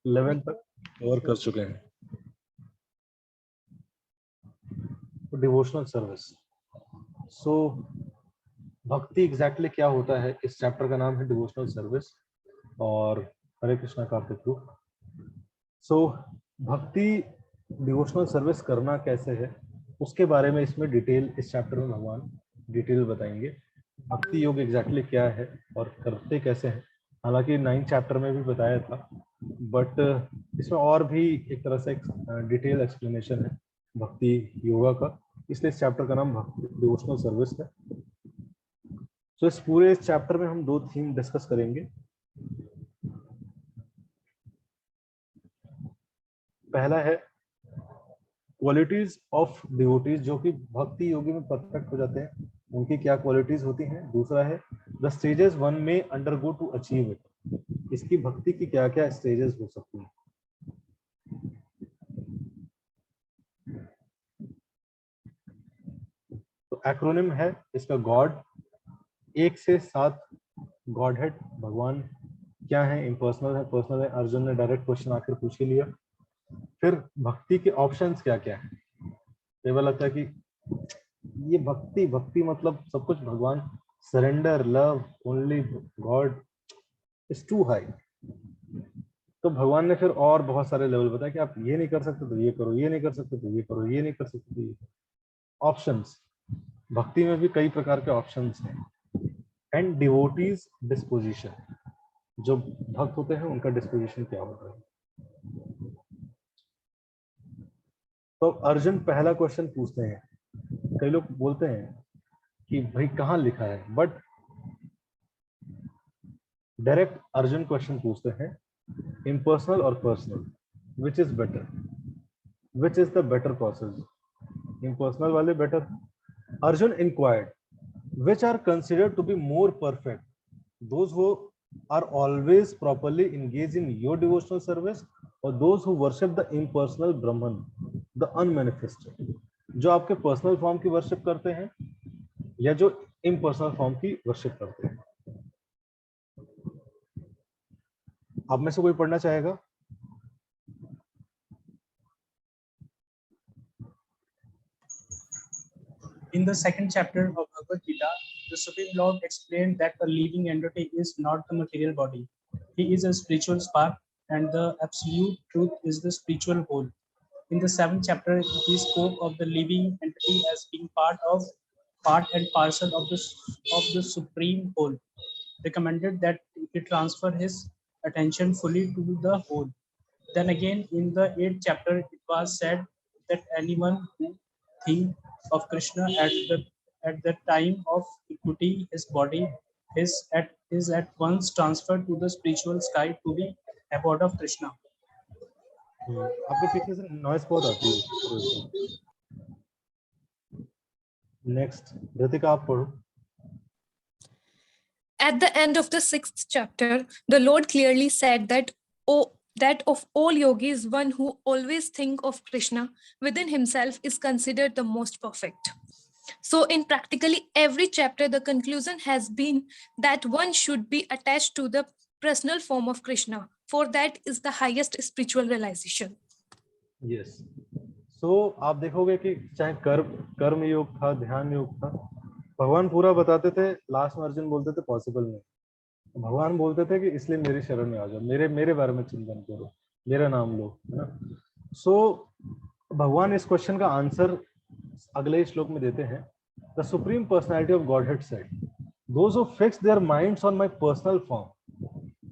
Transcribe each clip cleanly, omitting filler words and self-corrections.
11 तक कवर कर चुके हैं। Devotional service. सो भक्ति एग्जैक्टली क्या होता है, इस चैप्टर का नाम है डिवोशनल सर्विस और हरे कृष्णा कार्तिक टू। सो भक्ति डिवोशनल सर्विस करना कैसे है उसके बारे में इसमें डिटेल, इस चैप्टर में भगवान डिटेल बताएंगे। भक्ति योग एग्जैक्टली क्या है और करते कैसे हैं। हालांकि 9th चैप्टर में भी बताया था, बट इसमें और भी एक तरह से डिटेल एक्सप्लेनेशन है भक्ति योगा का, इसलिए इस चैप्टर का नाम भक्ति डिवोशनल सर्विस है। तो इस पूरे चैप्टर में हम 2 थीम डिस्कस करेंगे। पहला है क्वालिटीज ऑफ डिवोटीज, जो कि भक्ति योगी में परफेक्ट हो जाते हैं, उनकी क्या क्वालिटीज होती हैं। दूसरा है द स्टेजेस वन में अंडरगो टू अचीव इट, इसकी भक्ति की क्या क्या स्टेजेस हो सकती हैं। तो एक्रोनिम है इसका गॉड, 1 से 7 गॉड हेड भगवान क्या है, इम्पर्सनल है, पर्सनल है। अर्जुन ने डायरेक्ट क्वेश्चन आकर पूछ ही लिया। फिर भक्ति के ऑप्शंस क्या क्या है। कई बार लगता है कि ये भक्ति मतलब सब कुछ भगवान, surrender, love, only God is too high. तो भगवान ने फिर और बहुत सारे लेवल बताया कि आप ये नहीं कर सकते तो ये करो, ये नहीं कर सकते तो ये करो, ये नहीं कर सकते तो ये। ऑप्शंस, भक्ति में भी कई प्रकार के ऑप्शंस हैं। एंड डिवोटीज डिस्पोजिशन, जो भक्त होते हैं उनका डिस्पोजिशन क्या होता है। तो अर्जुन पहला क्वेश्चन पूछते हैं। कई लोग बोलते हैं कि भाई कहाँ लिखा है, बट डायरेक्ट अर्जुन क्वेश्चन पूछते हैं, इम्पर्सनल और personal, which is better, which is the better process. Impersonal वाले better. Arjun inquired which are considered to be more perfect, those who are always properly engaged in your devotional service or those who worship the impersonal Brahman, the unmanifested, जो आपके personal form की worship करते हैं या जो impersonal form की worship करते हैं। आप में से कोई पढ़ना चाहेगा? In the second chapter of Bhagavad Gita, the Supreme Lord explained that a living entity is not the material body. He is a spiritual spark, and the absolute truth is the spiritual whole. In the 7th chapter, he spoke of the living entity as being part and parcel of the supreme whole. Recommended that he transfer his attention fully to the whole. Then again, in the 8th chapter, it was said that anyone who thinks of Krishna at the time of equity, his body is at once transferred to the spiritual sky to be abode of Krishna. आपके पीछे से noise बहुत आती है। Next Ritika आप पढ़ो। At the end of the 6th chapter, the Lord clearly said that of all yogis, one who always think of Krishna within himself is considered the most perfect. So in practically every chapter, the conclusion has been that one should be attached to the personal form of Krishna, for that is the highest spiritual realization. Yes. So आप देखोगे कि चाहे कर्म योग था, ध्यान योग था, भगवान पूरा बताते थे, लास्ट में अर्जुन बोलते थे पॉसिबल नहीं। भगवान बोलते थे कि इसलिए मेरी शरण में आ जाओ, मेरे बारे में चिंतन करो, मेरा नाम लो, है ना। सो भगवान इस क्वेश्चन का आंसर अगले श्लोक में देते हैं। The supreme personality of godhead said, those who fix their minds on my personal form,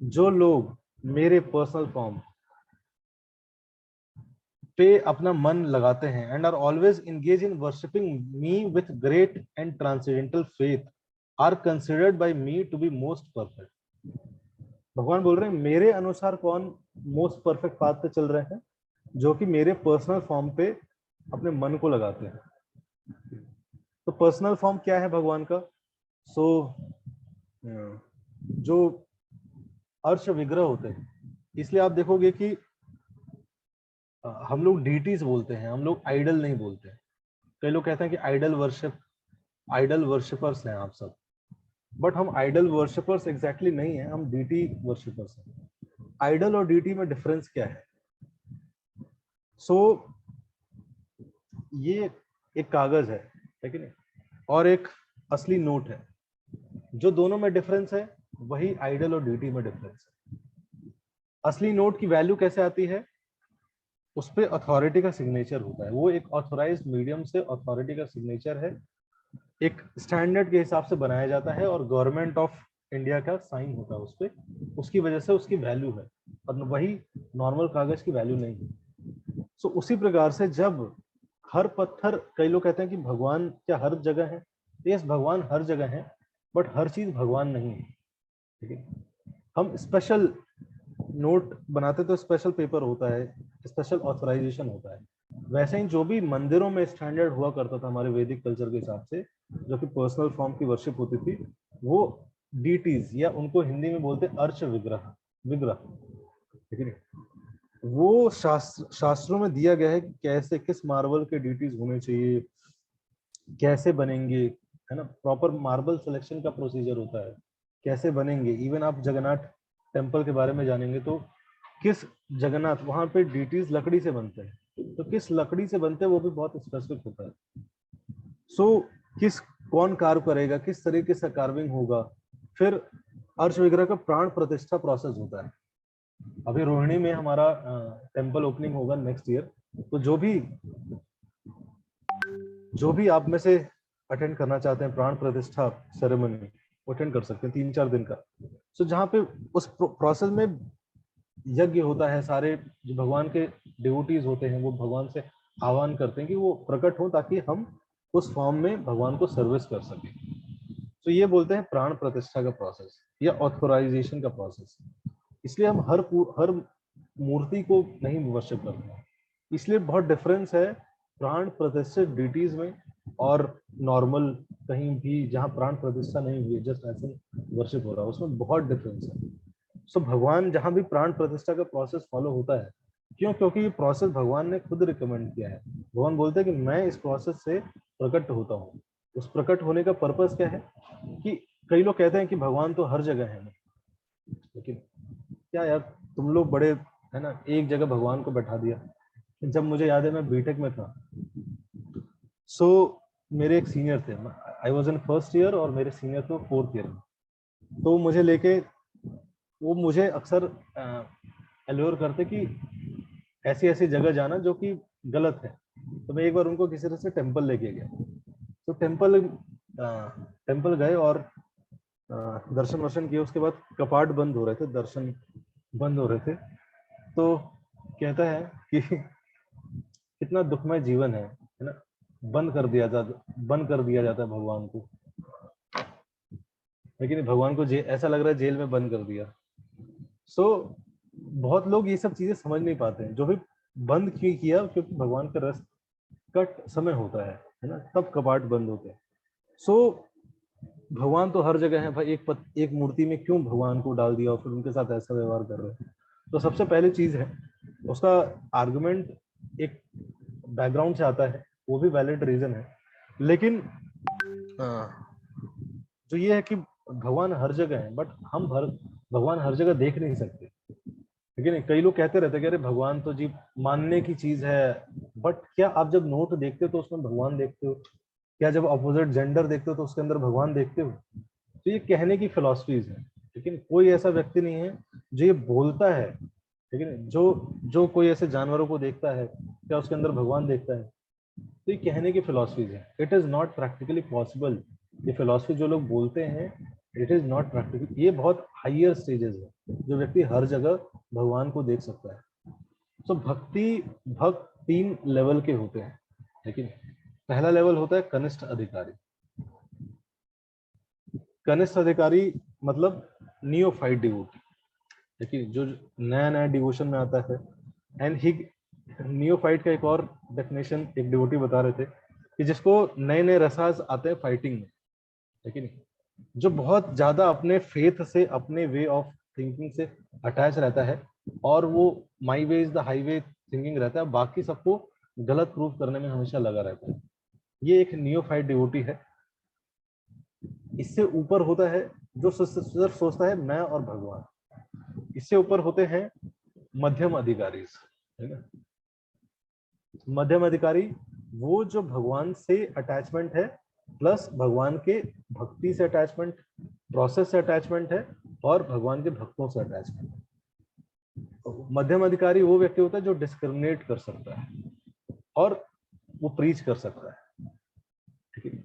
जो लोग मेरे पर्सनल फॉर्म पे अपना मन लगाते हैं, and are always engage in worshipping me with great and transcendental faith, are considered by me to be most perfect. भगवान बोल रहे हैं मेरे अनुसार कौन मोस्ट परफेक्ट पाथ पे चल रहे हैं, जो कि मेरे पर्सनल फॉर्म पे अपने मन को लगाते हैं। तो पर्सनल फॉर्म क्या है भगवान का? सो जो अर्श विग्रह होते हैं, इसलिए आप देखोगे कि हम लोग डीटीज बोलते हैं, हम लोग आइडल नहीं बोलते। कई लोग कहते हैं कि आइडल वर्शिपर्स हैं आप सब, बट हम आइडल वर्शिपर्स एग्जैक्टली नहीं है, हम डीटी वर्शिपर्स हैं। आइडल और डीटी में डिफरेंस क्या है? सो ये एक कागज है, ठीक है, और एक असली नोट है। जो दोनों में डिफरेंस है वही आइडल और डीटी में डिफरेंस है। असली नोट की वैल्यू कैसे आती है? उस पर अथॉरिटी का सिग्नेचर होता है, वो एक ऑथोराइज्ड मीडियम से अथॉरिटी का सिग्नेचर है, एक स्टैंडर्ड के हिसाब से बनाया जाता है और गवर्नमेंट ऑफ इंडिया का साइन होता है उस पर, उसकी वजह से उसकी वैल्यू है, और वही नॉर्मल कागज की वैल्यू नहीं है। सो उसी प्रकार से जब हर पत्थर, कई लोग कहते हैं कि भगवान क्या हर जगह है? यस, भगवान हर जगह है, बट हर चीज भगवान नहीं है, ठीक है। हम स्पेशल नोट बनाते तो स्पेशल पेपर होता है, स्पेशल ऑथराइजेशन होता है। वैसे ही जो भी मंदिरों में स्टैंडर्ड हुआ करता था हमारे वैदिक कल्चर के हिसाब से, जो कि पर्सनल फॉर्म की वर्शिप होती थी, वो डीटीज, या उनको हिंदी में बोलते हैं अर्च विग्रह, विग्रह, ठीक है। वो शास्त्रों में दिया गया है कि कैसे, किस मार्बल के डीटीज होने चाहिए, कैसे बनेंगे, है ना। प्रॉपर मार्बल सिलेक्शन का प्रोसीजर होता है, कैसे बनेंगे। इवन आप जगन्नाथ टेम्पल के बारे में जानेंगे तो किस जगन्नाथ, वहां पे डीटीज लकड़ी से बनते हैं, तो किस लकड़ी से बनते हैं वो भी बहुत स्पेसिफिक होता है। सो किस, कौन कार्व करेगा, किस तरीके से कार्विंग होगा। फिर अर्च विग्रह का प्राण प्रतिष्ठा प्रोसेस होता है। अभी रोहिणी में हमारा टेम्पल ओपनिंग होगा नेक्स्ट ईयर, तो जो भी आप में से अटेंड करना चाहते हैं प्राण प्रतिष्ठा सेरेमनी, अटेंड कर सकते हैं 3-4 दिन का। सो जहाँ पे उस प्रोसेस में यज्ञ होता है, सारे जो भगवान के डिवोटीज होते हैं वो भगवान से आह्वान करते हैं कि वो प्रकट हो, ताकि हम उस फॉर्म में भगवान को सर्विस कर सकें। तो ये बोलते हैं प्राण प्रतिष्ठा का प्रोसेस या ऑथोराइजेशन का प्रोसेस। इसलिए हम हर मूर्ति को नहीं वर्शिप करते हैं। इसलिए बहुत डिफरेंस है प्राण प्रतिष्ठित डीटीज में और नॉर्मल कहीं भी जहाँ प्राण प्रतिष्ठा नहीं हुई, जस्ट ऐसे वर्शिप हो रहा है, उसमें बहुत डिफरेंस है। सो भगवान जहाँ भी प्राण प्रतिष्ठा का प्रोसेस फॉलो होता है, क्यों? क्योंकि ये प्रोसेस भगवान ने खुद रिकमेंड किया है। भगवान बोलते हैं कि मैं इस प्रोसेस से प्रकट होता हूँ। उस प्रकट होने का पर्पस क्या है? कि कई लोग कहते हैं कि भगवान तो हर जगह है, लेकिन क्या यार, तुम लोग बड़े, है ना, एक जगह भगवान को बैठा दिया। जब मुझे याद है मैं बीटेक में था, सो मेरे एक सीनियर थे, I was in first year और मेरे सीनियर थे 4th ईयर में, तो मुझे लेके वो मुझे अक्सर एल्योर करते कि ऐसी ऐसी जगह जाना जो कि गलत है। तो मैं एक बार उनको किसी तरह से टेम्पल लेके गया, तो टेम्पल गए और दर्शन वर्शन किए। उसके बाद कपाट बंद हो रहे थे, दर्शन बंद हो रहे थे, तो कहता है कि कितना दुखमय जीवन है ना, बंद कर दिया जाता है भगवान को, लेकिन भगवान को ऐसा लग रहा है जेल में बंद कर दिया। सो बहुत लोग ये सब चीजें समझ नहीं पाते हैं। जो भी बंद क्यों किया, क्योंकि भगवान का रस कट समय होता है ना, तब कपाट बंद होते हैं। सो भगवान तो हर जगह है भाई, एक मूर्ति में क्यों भगवान को डाल दिया और फिर उनके साथ ऐसा व्यवहार कर रहे हैं? तो सबसे पहली चीज है, उसका आर्गुमेंट एक बैकग्राउंड से आता है, वो भी वैलिड रीजन है, लेकिन जो ये है कि भगवान हर जगह है, बट हम भगवान हर जगह देख नहीं सकते। लेकिन कई लोग कहते रहते हैं कि अरे भगवान तो जी मानने की चीज है, बट क्या आप जब नोट देखते हो तो उसमें भगवान देखते हो? क्या जब अपोजिट जेंडर देखते हो तो उसके अंदर भगवान देखते हो? तो ये कहने की फिलॉसफीज है, लेकिन कोई ऐसा व्यक्ति नहीं है जो ये बोलता है, ठीक है। जो कोई ऐसे जानवरों को देखता है, क्या उसके अंदर भगवान देखता है? तो ये कहने की फिलॉसफीज है, it is not practically possible. ये फिलॉसफी जो लोग बोलते हैं, इट इज नॉट प्रैक्टिकल। ये बहुत हायर स्टेजेस है, जो व्यक्ति हर जगह भगवान को देख सकता है। तो भक्त 3 लेवल के होते हैं, लेकिन पहला लेवल होता है कनिष्ठ अधिकारी। कनिष्ठ अधिकारी मतलब नियोफाइट डिवोटी, देखिए जो नया नया डिवोशन में आता है। एंड ही नियोफाइट का एक और डेफिनेशन एक डिवोटी बता रहे थे कि जिसको नए नए रसास आते हैं फाइटिंग में, लेकिन जो बहुत ज्यादा अपने फेथ से, अपने वे ऑफ थिंकिंग से अटैच रहता है, और वो my way is the highway thinking रहता है, बाकी सबको गलत प्रूफ करने में हमेशा लगा रहता है। ये एक नियोफाइट डिवोटी है। इससे ऊपर होता है जो सिर्फ सोचता है मैं और भगवान। इससे ऊपर होते हैं मध्यम अधिकारी, है ना। मध्यम अधिकारी वो जो भगवान से अटैचमेंट है प्लस भगवान के भक्ति से अटैचमेंट, प्रोसेस से अटैचमेंट है और भगवान के भक्तों से अटैचमेंट है। मध्यम अधिकारी वो व्यक्ति होता है जो डिस्क्रिमिनेट कर सकता है और वो प्रीच कर सकता है, ठीक है।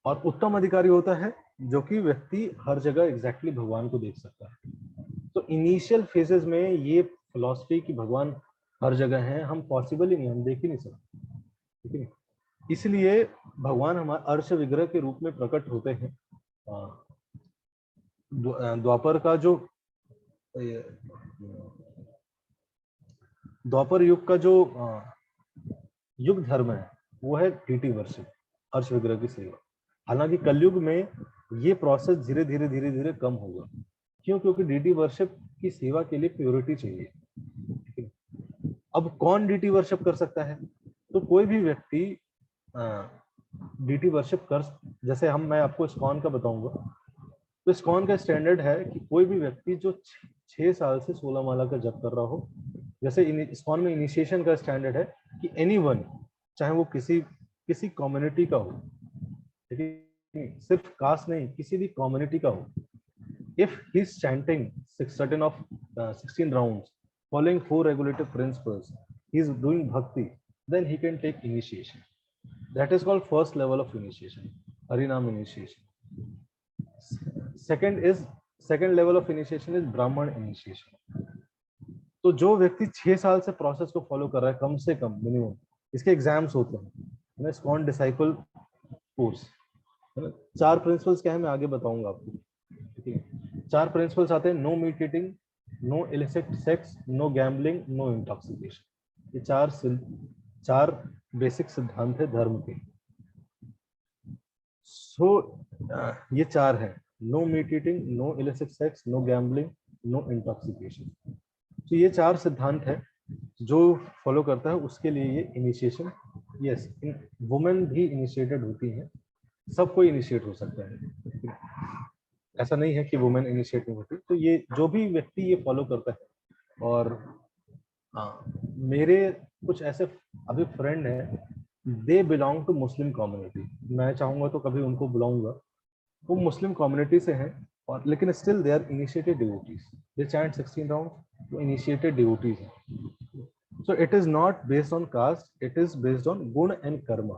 और उत्तम अधिकारी होता है जो कि व्यक्ति हर जगह एग्जैक्टली भगवान को देख सकता है। तो इनिशियल फेजेस में ये फिलॉसफी कि भगवान हर जगह है हम पॉसिबल ही नहीं, हम देख ही नहीं सकते, ठीक है। इसलिए भगवान हमारे अर्श विग्रह के रूप में प्रकट होते हैं। द्वापर का जो द्वापर युग का जो युग धर्म है वो है डीटी वर्शिप, अर्श विग्रह की सेवा। हालांकि कलयुग में ये प्रोसेस धीरे धीरे धीरे धीरे कम होगा। क्यों? क्योंकि डीटी वर्शिप की सेवा के लिए प्योरिटी चाहिए, ठीक है। अब कौन डीटी वर्शिप कर सकता है? तो कोई भी व्यक्ति डीटी वर्शिप कर, जैसे मैं आपको इस्कॉन का बताऊंगा। तो इस्कॉन का स्टैंडर्ड है कि कोई भी व्यक्ति जो 6 साल से 16 माला का जप कर रहा हो, जैसे इस्कॉन में इनिशिएशन का स्टैंडर्ड है कि एनीवन, चाहे वो किसी कम्युनिटी का हो, ठीक है, सिर्फ कास्ट नहीं, किसी भी कम्युनिटी का हो, if he is chanting certain of 16 rounds following 4 regulative principles, he is doing bhakti, then he can take initiation. That is called first level of initiation, harinam initiation. Second level of initiation is brahman initiation. तो जो व्यक्ति 6 साल से process को follow कर रहा है, कम से कम मिनिमम, इसके एग्जाम्स होते हैं, इस्कॉन डिसाइपल कोर्स, है ना। 4 प्रिंसिपल्स क्या है मैं आगे बताऊंगा आपको, ठीक है। 4 प्रिंसिपल्स आते हैं: no meat eating, no illicit sex, no gambling, no intoxication. ये 4 बेसिक सिद्धांत है धर्म के। ये 4 है: no meat eating, no illicit sex, no gambling, no intoxication. तो ये 4 सिद्धांत है जो फॉलो करता है, उसके लिए ये इनिशिएशन, यस, वुमेन भी इनिशिएटेड होती है, सब कोई इनिशिएट हो सकता है, ऐसा नहीं है कि वुमेन इनिशिएट नहीं होती। तो ये जो भी व्यक्ति ये फॉलो करता है, और मेरे कुछ ऐसे अभी फ्रेंड है, they belong to Muslim community, मैं चाहूंगा तो कभी उनको बुलाऊंगा, वो मुस्लिम कम्युनिटी से हैं, और लेकिन still they are initiated devotees, they chant 16 round, वो इनिशिएटेड डिवोटीज हैं। So it is not based on caste, it is based on guna and karma,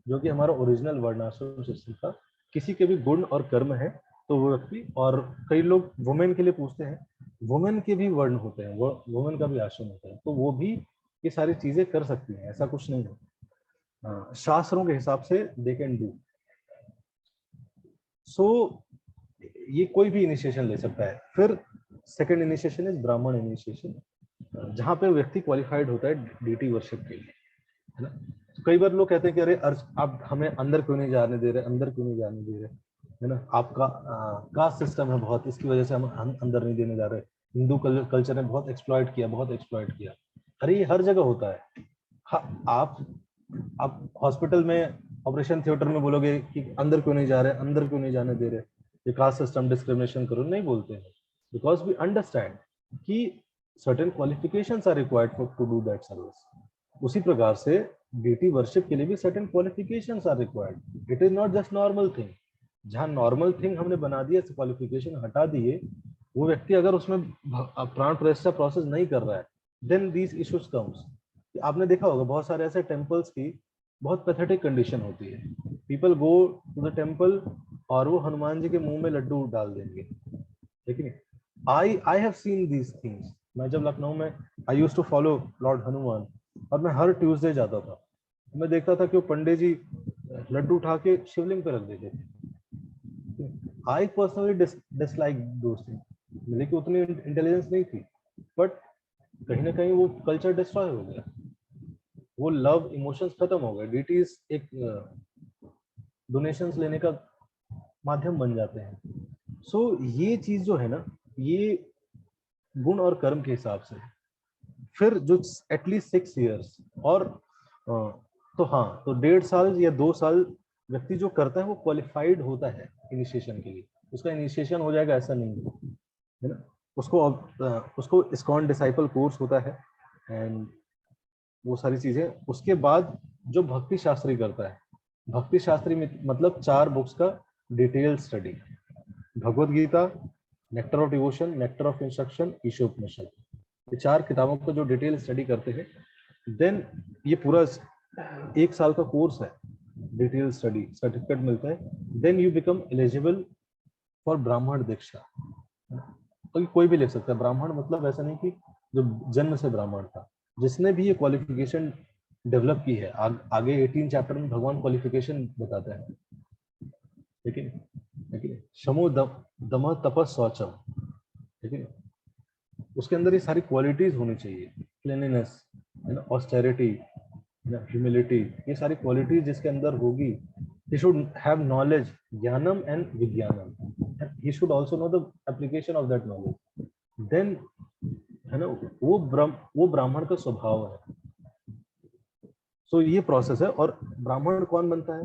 जो कि हमारा ओरिजिनल वर्णाश्रम सिस्टम था। किसी के भी गुण और कर्म है तो वो व्यक्ति, और कई लोग वुमेन के लिए पूछते हैं, वुमेन के भी वर्ण होते हैं, वो वुमेन का भी आश्रम होता है, तो वो भी ये सारी चीजें कर सकती हैं, ऐसा कुछ नहीं है। शास्त्रों के हिसाब से दे कैन डू। सो ये कोई भी इनिशिएशन ले सकता है। फिर सेकंड इनिशिएशन इज ब्राह्मण इनिशिएशन, जहाँ पे व्यक्ति क्वालिफाइड होता है डीटी वर्शिप के लिए, है ना। तो कई बार लोग कहते हैं कि अरे आप हमें अंदर क्यों नहीं जाने दे रहे, अंदर क्यों नहीं जाने दे रहे, है ना, आपका कास्ट सिस्टम है बहुत, इसकी वजह से हम अंदर नहीं देने जा रहे, हिंदू कल्चर ने बहुत एक्सप्लॉइट किया। अरे ये हर जगह होता है। आप हॉस्पिटल में ऑपरेशन थिएटर में बोलोगे कि अंदर क्यों नहीं जा रहे, अंदर क्यों नहीं जाने दे रहे, ये कास्ट सिस्टम डिस्क्रिमिनेशन करो, नहीं बोलते हैं, बिकॉज वी अंडरस्टैंड कि certain qualifications are required for to do that service. उसी प्रकार से डीटी वर्शिप के लिए भी certain qualifications are required, it is not just normal thing. जहाँ नॉर्मल थिंग हमने बना दिया, क्वालिफिकेशन हटा दिए, वो व्यक्ति अगर उसमें प्राण प्रतिष्ठा प्रोसेस नहीं कर रहा है, देन दीज इश्यूज कम्स। आपने देखा होगा बहुत सारे ऐसे टेम्पल्स की बहुत पैथेटिक कंडीशन होती है, people go to the temple और वो हनुमान जी के मुंह में लड्डू डाल देंगे, लेकिन I have seen these things. मैं जब लखनऊ में I used to follow lord Hanuman, और मैं हर ट्यूसडे जाता था, मैं देखता था कि वो पंडित जी लड्डू उठा के शिवलिंग पे रख देते थे। I personally dislike those things, मेरे को उतनी इंटेलिजेंस नहीं थी, बट कहीं ना कहीं वो कल्चर डिस्ट्रॉय हो गया, वो लव इमोशंस खत्म हो गए। डीटीज एक डोनेशंस लेने का माध्यम बन जाते हैं। सो ये चीज जो है ना, ये गुण और कर्म के हिसाब से। फिर जो एटलीस्ट 6 इयर्स, और तो हाँ, तो 1.5 साल या 2 साल व्यक्ति जो करता है वो क्वालिफाइड होता है इनिशिएशन के लिए, उसका इनिशिएशन हो जाएगा ऐसा नहीं है ना। उसको इस्कॉन डिसाइपल कोर्स होता है एंड वो सारी चीजें। उसके बाद जो भक्ति शास्त्री करता है, भक्ति शास्त्री में मतलब 4 बुक्स का detail study, Bhagavad Gita, nectar of devotion, nectar of instruction, Ishopanishad, ये 4 किताबों का जो डिटेल स्टडी करते हैं, देन ये पूरा 1 साल का कोर्स है, डिटेल स्टडी, सर्टिफिकेट मिलता है, then you become eligible for brahmana diksha. तो कोई भी ले सकता है ब्राह्मण, मतलब ऐसा नहीं कि जो जन्म से ब्राह्मण था, जिसने भी ये क्वालिफिकेशन डेवलप की है। आगे 18 चैप्टर में भगवान क्वालिफिकेशन बताता है, लेकिन शमो दम तपस शौचम, ठीक है, उसके अंदर ये सारी क्वालिटीज होनी चाहिए, क्लीनलीनेस, ऑस्टेरिटी, ह्यूमिलिटी, ये सारी क्वालिटीज जिसके अंदर होगी। he should have knowledge, ज्ञानम and vijnanam, he should also know the application of that knowledge, then है ना, वो ब्राह्मण का स्वभाव है। सो ये प्रोसेस है। और ब्राह्मण कौन बनता है?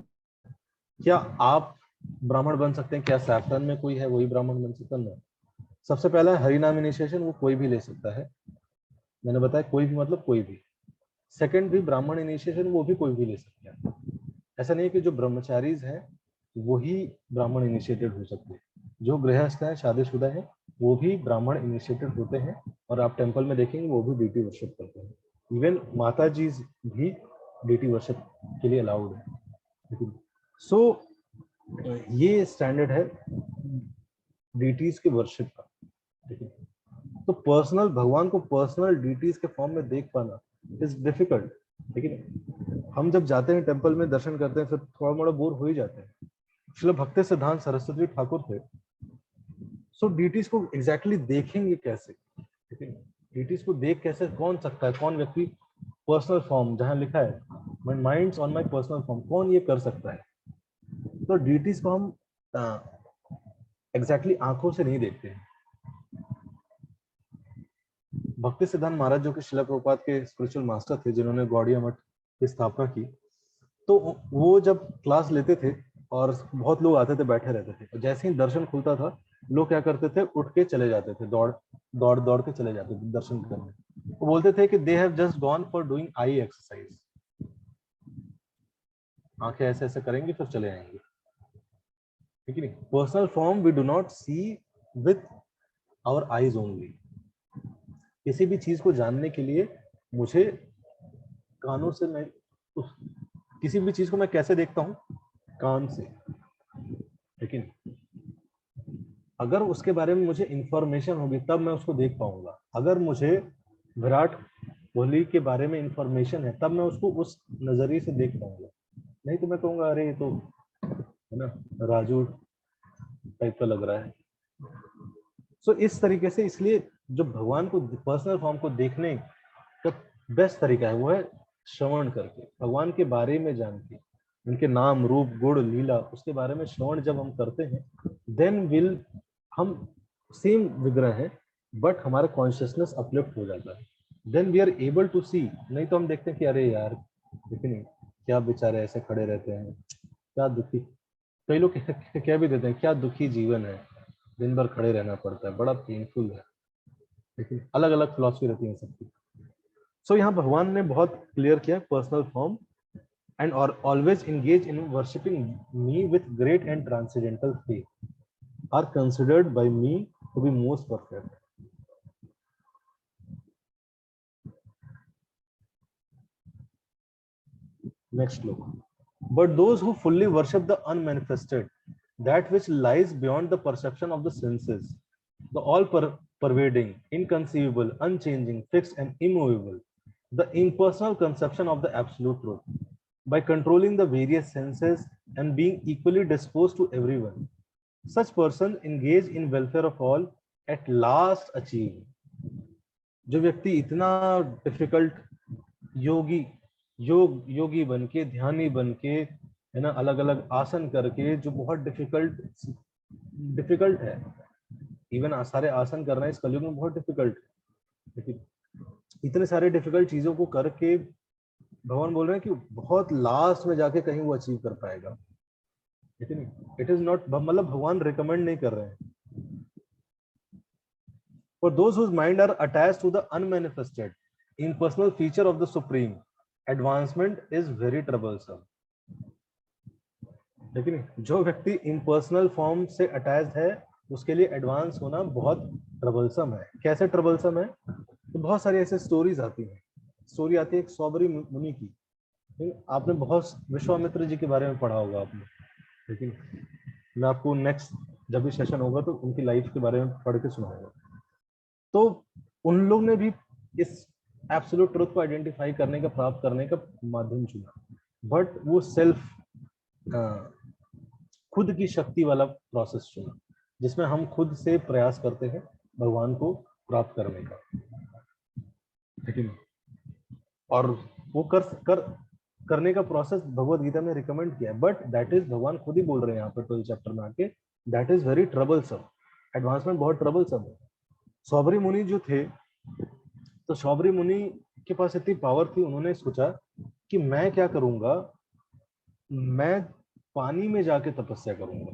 क्या आप ब्राह्मण बन सकते हैं? क्या सैफरन में कोई है वही ब्राह्मण बन सकता है? सबसे पहला है हरिनाम इनिशिएशन, वो कोई भी ले सकता है, मैंने बताया कोई भी मतलब कोई भी। सेकंड भी ब्राह्मण इनिशिएशन, वो भी कोई भी ले सकता है। ऐसा नहीं है कि जो ब्रह्मचारीज हैं वही ब्राह्मण इनिशिएटेड हो सकते हैं, जो गृहस्थ हैं, शादीशुदा हैं, वो भी ब्राह्मण इनिशिएटेड होते हैं। और आप टेंपल में देखेंगे वो भी डीटी वर्शिप करते हैं, इवन माता जी भी डीटी वर्शिप के लिए अलाउड है। सो ये स्टैंडर्ड है डीटीज के वर्शिप का, ठीक है। तो पर्सनल भगवान को पर्सनल डीटीज के फॉर्म में देख पाना इज डिफिकल्ट, लेकिन हम जब जाते हैं टेंपल में दर्शन करते हैं फिर थोड़ा मोड़ा बोर हो ही जाते हैं। श्रील भक्ति सिद्धांत सरस्वती ठाकुर थे, सो डीटीज को एग्जैक्टली देखेंगे कैसे, ठीक है, डीटीज को देख कैसे कौन सकता है, कौन व्यक्ति पर्सनल फॉर्म जहां लिखा है my minds on my personal form, कौन ये कर सकता है। तो डीटीज को हम एग्जैक्टली आंखों से नहीं देखते हैं। भक्ति सिद्धांत महाराज जो कि श्रील प्रभुपाद के स्पिरिचुअल मास्टर थे, जिन्होंने गौड़िया मठ की स्थापना की, तो वो जब क्लास लेते थे और बहुत लोग आते थे, बैठे रहते थे, और जैसे ही दर्शन खुलता था लोग क्या करते थे, उठ के चले जाते थे, दौड़ के चले जाते थे दर्शन करने। वो बोलते थे कि they have just gone for doing eye exercise, आंखें ऐसे ऐसे करेंगे फिर चले आएंगे, ठीक है। Personal form we do not see with our eyes only. किसी भी चीज को जानने के लिए मुझे कानों से, मैं किसी भी चीज को मैं कैसे देखता हूं? कान से, लेकिन अगर उसके बारे में मुझे इंफॉर्मेशन होगी तब मैं उसको देख पाऊंगा। अगर मुझे विराट कोहली के बारे में इंफॉर्मेशन है तब मैं उसको उस नजरिए से देख पाऊंगा, नहीं तो मैं कहूंगा अरे ये तो है ना राजू टाइप का लग रहा है। सो इस तरीके से, इसलिए जो भगवान को पर्सनल फॉर्म को देखने का बेस्ट तरीका है वो है श्रवण करके, भगवान के बारे में जान के, उनके नाम, रूप, गुण, लीला, उसके बारे में श्रवण जब हम करते हैं, देन विल हम सेम विग्रह है बट हमारा कॉन्शियसनेस अपलिफ्ट हो जाता है, then we are able to see. नहीं तो हम देखते हैं कि अरे यार इतनी क्या बेचारे ऐसे खड़े रहते हैं, क्या दुखी, कई लोग क्या भी देते हैं, क्या दुखी जीवन है, दिन भर खड़े रहना पड़ता है, बड़ा पेनफुल है, लेकिन अलग अलग फिलॉसफी रहती है सबकी। सो यहाँ भगवान ने बहुत क्लियर किया personal form and or always engage in worshipping me with great and transcendental faith are considered by me to be most perfect. Next look. But those who fully worship the unmanifested, that which lies beyond the perception of the senses, the all-pervading, inconceivable, unchanging, fixed and immovable, the impersonal conception of the absolute truth, by controlling the various senses and being equally disposed to everyone, such person engage in welfare of all at last achieve. जो व्यक्ति इतना difficult योगी बन के, ध्यानी बन के, है ना, अलग अलग आसन करके, जो बहुत डिफिकल्ट है, इवन सारे आसन करना इस कलयुग में बहुत डिफिकल्ट है, लेकिन इतने सारे डिफिकल्ट चीजों को करके भगवान बोल रहे हैं कि बहुत लास्ट में जाके कहीं वो अचीव कर पाएगा, लेकिन इट इज नॉट, मतलब भगवान रिकमेंड नहीं कर रहे हैं For those whose mind are attached to the unmanifested, impersonal feature of the Supreme, advancement is very troublesome. लेकिन जो व्यक्ति इम्पर्सनल फॉर्म से अटैच्ड है उसके लिए एडवांस होना बहुत ट्रबलसम है. कैसे ट्रबलसम है? तो बहुत सारी ऐसे स्टोरीज आती हैं. स्टोरी आती है एक सौबरी मुनि की. आपने बहुत विश्वामित्र जी के बारे में पढ़ा होगा आपने, लेकिन मैं आपको नेक्स्ट जब भी सेशन होगा तो उनकी लाइफ के बारे में पढ़ के सुनाऊंगा. तो उन लोग ने भी इस एब्सोल्यूट ट्रुथ को आइडेंटिफाई करने का, प्राप्त करने का माध्यम चुना, बट वो सेल्फ खुद की शक्ति वाला प्रोसेस चुना, जिसमें हम खुद से प्रयास करते हैं भगवान को प्राप्त करने का. लेकिन और वो करने का प्रोसेस भगवत गीता में रिकमेंड किया है, बट दैट इज, भगवान खुद ही बोल रहे हैं यहाँ पर 12 चैप्टर में आके, that is very troublesome. Advancement बहुत ट्रबलसम है. सौबरी मुनि जो थे, तो सौबरी मुनि के पास इतनी पावर थी, उन्होंने सोचा कि मैं क्या करूंगा, मैं पानी में जाके तपस्या करूंगा.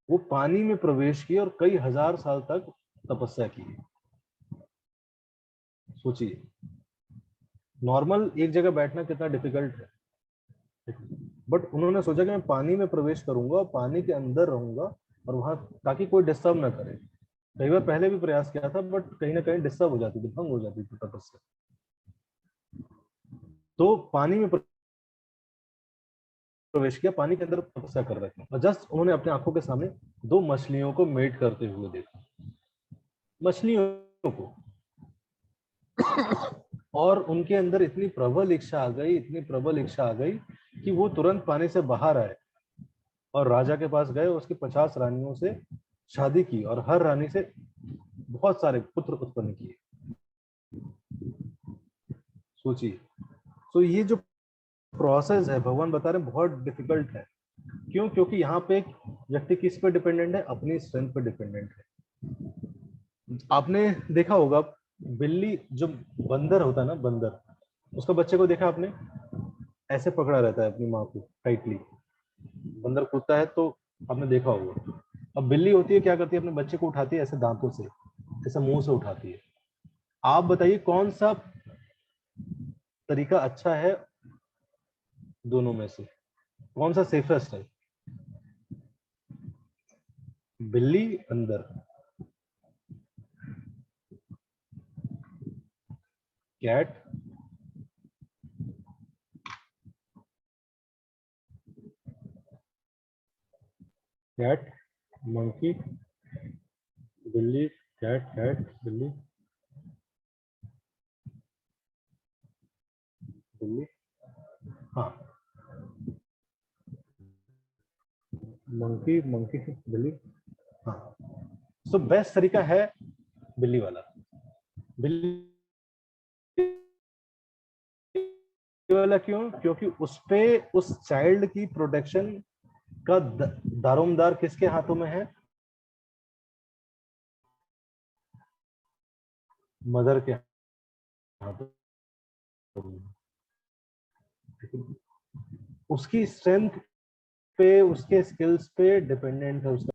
वो पानी में प्रवेश किए और कई हजार साल तक तपस्या की. सोचिए नॉर्मल एक जगह बैठना कितना डिफिकल्ट है, बट उन्होंने सोचा कि मैं पानी में प्रवेश करूंगा, पानी के अंदर रहूंगा और वहां, ताकि कोई डिस्टर्ब ना करे. कई बार पहले भी प्रयास किया था, बट कहीं ना कहीं डिस्टर्ब हो जाती थी, भंग हो जाती थी तपस्या. तो पानी में प्रवेश किया, पानी के अंदर तपस्या कर रहे थे, और जस्ट उन्होंने अपने आंखों के सामने 2 मछलियों को मेट करते हुए देखा. मछलियों को. और उनके अंदर इतनी प्रबल इच्छा आ गई, इतनी प्रबल इच्छा आ गई कि वो तुरंत पानी से बाहर आए और राजा के पास गए, उसकी 50 रानियों से शादी की और हर रानी से बहुत सारे पुत्र उत्पन्न किए. सोचिए. तो ये जो प्रोसेस है, भगवान बता रहे हैं, बहुत डिफिकल्ट है. क्यों? क्योंकि यहाँ पे एक व्यक्ति किस पे डिपेंडेंट है? अपनी स्ट्रेंथ पे डिपेंडेंट है. आपने देखा होगा बिल्ली, जो बंदर होता है ना, बंदर, उसका बच्चे को देखा आपने, ऐसे पकड़ा रहता है अपनी माँ को टाइटली. बंदर कूदता है तो आपने देखा होगा. अब बिल्ली होती है, क्या करती है? अपने बच्चे को उठाती है ऐसे दांतों से, ऐसे मुंह से उठाती है. आप बताइए कौन सा तरीका अच्छा है दोनों में से? कौन सा सेफेस्ट है? बिल्ली अंदर, कैट, कैट, मंकी, बिल्ली, कैट, कैट, बिल्ली, बिल्ली, हाँ, मंकी, मंकी, बिल्ली, हाँ. तो बेस्ट तरीका है बिल्ली वाला. बिल्ली वाला क्यों? क्योंकि उस पे उस चाइल्ड की प्रोटेक्शन का दारोमदार किसके हाथों में है? मदर के हाथों में. उसकी स्ट्रेंथ पे, उसके स्किल्स पे डिपेंडेंट है उसका,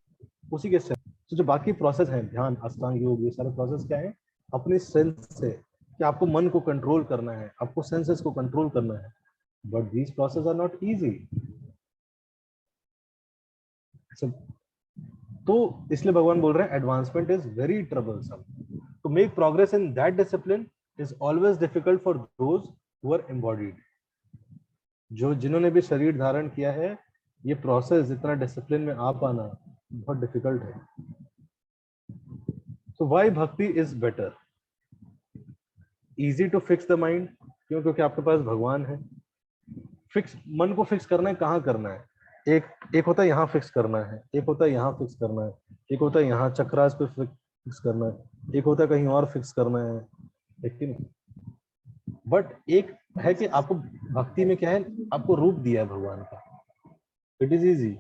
उसी के स्ट्रेंथ. तो जो बाकी प्रोसेस है, ध्यान, अष्टांग योग, ये सारे प्रोसेस क्या है? अपनी स्ट्रेंथ से, कि आपको मन को कंट्रोल करना है, आपको सेंसेस को कंट्रोल करना है. But these process are not easy. तो इसलिए भगवान बोल रहे हैं advancement is very troublesome. To make progress in that discipline is always difficult for those who are embodied. जो जिन्होंने भी शरीर धारण किया है, ये प्रोसेस, इतना डिसिप्लिन में आ पाना बहुत डिफिकल्ट है. So why bhakti is better? Easy to fix the mind. क्यों? क्योंकि आपके पास भगवान है. फिक्स मन को फिक्स करना है, कहाँ करना है? एक होता है यहाँ फिक्स करना है, एक होता है यहाँ फिक्स करना है, एक होता है यहाँ चक्रास पे फिक्स करना है, एक होता है कहीं और फिक्स करना है. लेकिन बट एक है कि आपको भक्ति में क्या है, आपको रूप दिया है भगवान का. It is easy.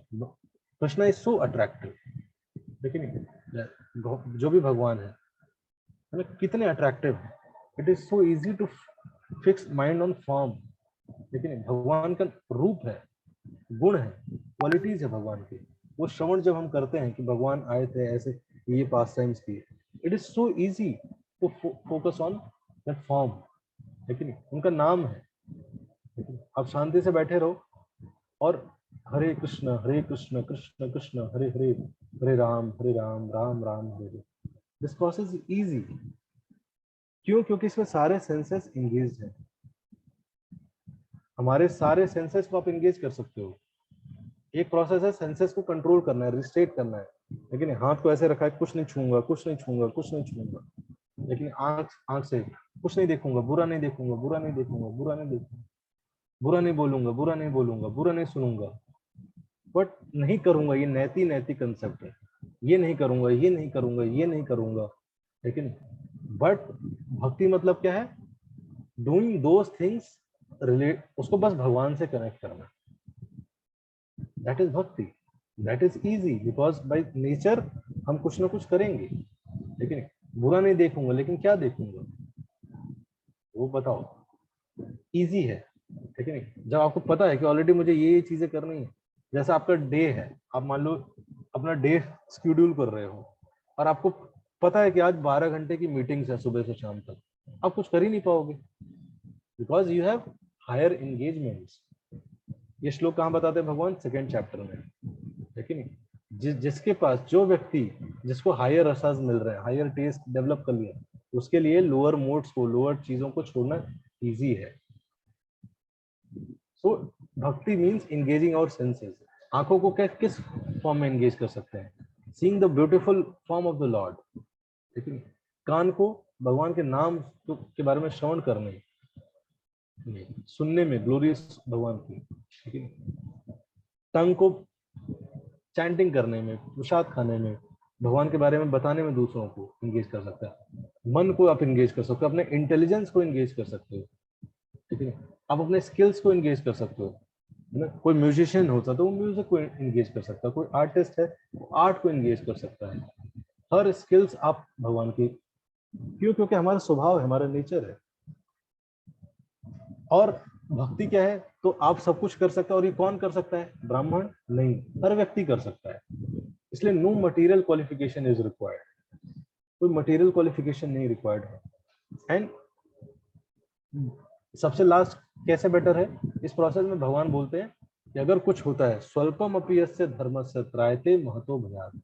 Krishna is so attractive. लेकिन जो भी भगवान है ना, कितने अट्रैक्टिव है. It is so easy to fix mind on form. लेकिन भगवान का रूप है, गुण है, क्वालिटीज है भगवान की. वो श्रवण जब हम करते हैं कि भगवान आए थे, ऐसे ये पास टाइम्स किए, it is so easy to focus on that form, है कि नहीं? उनका नाम है, आप शांति से बैठे रहो और Hare Krishna Krishna Krishna Hare Hare, Hare Ram Ram Ram Hare Hare. This process is easy. क्यों? क्योंकि इसमें सारे सेंसेस एंगेज हैं। हमारे सारे सेंसेस को आप एंगेज कर सकते हो। एक प्रोसेस है सेंसेस को कंट्रोल करना है, रिस्ट्रेट करना है, लेकिन हाथ को ऐसे रखा है, कुछ नहीं छूंगा, कुछ नहीं छूंगा, कुछ नहीं छूंगा, लेकिन आंख से कुछ नहीं देखूंगा, बुरा नहीं देखूंगा, बुरा नहीं देखूंगा, बुरा नहीं देखूंगा, बुरा नहीं बोलूंगा, बुरा नहीं बोलूंगा, बुरा नहीं सुनूंगा, बट नहीं करूंगा। ये नैति नैति कंसेप्ट है। ये नहीं करूंगा, ये नहीं करूंगा, ये नहीं करूंगा, लेकिन बट भक्ति मतलब क्या है? डूइंग दोज थिंग्स रिलेट, उसको बस भगवान से कनेक्ट करना, दैट इज भक्ति। That is easy because by nature हम कुछ ना कुछ करेंगे, लेकिन बुरा नहीं देखूंगा, लेकिन क्या देखूंगा वो बताओ। इजी है कि नहीं? जब आपको पता है कि ऑलरेडी मुझे ये चीजें करनी है, जैसा आपका डे है, आप मान लो अपना डे शेड्यूल कर रहे हो और आपको पता है कि आज 12 घंटे की मीटिंग्स है सुबह से शाम तक, आप कुछ कर ही नहीं पाओगे because you have higher engagements. ये श्लोक कहाँ बताते हैं भगवान? 2nd चैप्टर में, है कि नहीं? जिसके पास, जो व्यक्ति जिसको हायर रसास मिल रहे हैं, हायर टेस्ट डेवलप कर लिया, उसके लिए लोअर मोड्स को, लोअर चीजों को छोड़ना इजी है। सो भक्ति मीन्स एंगेजिंग आवर सेंसेस। आंखों को किस फॉर्म में एंगेज कर सकते हैं? Seeing the beautiful form of the Lord, ठीक है? कान को भगवान के नाम के बारे में श्रवण करने, सुनने में ग्लोरियस भगवान की, ठीक है? टंग को चैंटिंग करने में, प्रसाद खाने में, भगवान के बारे में बताने में दूसरों को एंगेज कर सकता है। मन को आप एंगेज कर सकते हो, अपने इंटेलिजेंस को एंगेज कर सकते हो, ठीक है? आप अपने स्किल्स को एंगेज कर सकते हो, है ना? कोई म्यूजिशियन होता तो वो म्यूजिक को एंगेज कर सकता है, कोई आर्टिस्ट है वो आर्ट को एंगेज कर सकता है। हर स्किल्स आप भगवान की, क्यों? क्योंकि हमारा स्वभाव है, हमारा नेचर है। और भक्ति क्या है? तो आप सब कुछ कर सकते हैं। और ये कौन कर सकता है? ब्राह्मण नहीं, हर व्यक्ति कर सकता है। इसलिए no material qualification is required, कोई मटेरियल क्वालिफिकेशन नहीं रिक्वायर्ड है। एंड सबसे लास्ट कैसे बेटर है? इस प्रोसेस में भगवान बोलते हैं कि अगर कुछ होता है, स्वल्पम अपि यस्य धर्मस्य त्रायते महतो भयात्,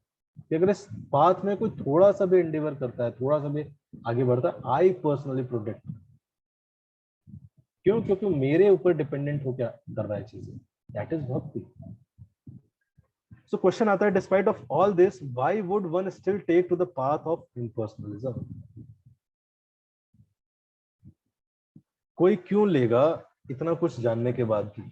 कि अगर इस पाथ में कोई थोड़ा सा भी एंडेवर करता है, थोड़ा सा भी आगे बढ़ता है, आई पर्सनली प्रोटेक्ट। क्यों? क्योंकि मेरे ऊपर डिपेंडेंट हो क्या कर रहा है चीजें, दैट इज भक्ति। सो क्वेश्चन आता है, despite of all this why would one still take to the path of impersonalism? कोई क्यों लेगा इतना कुछ जानने के बाद भी?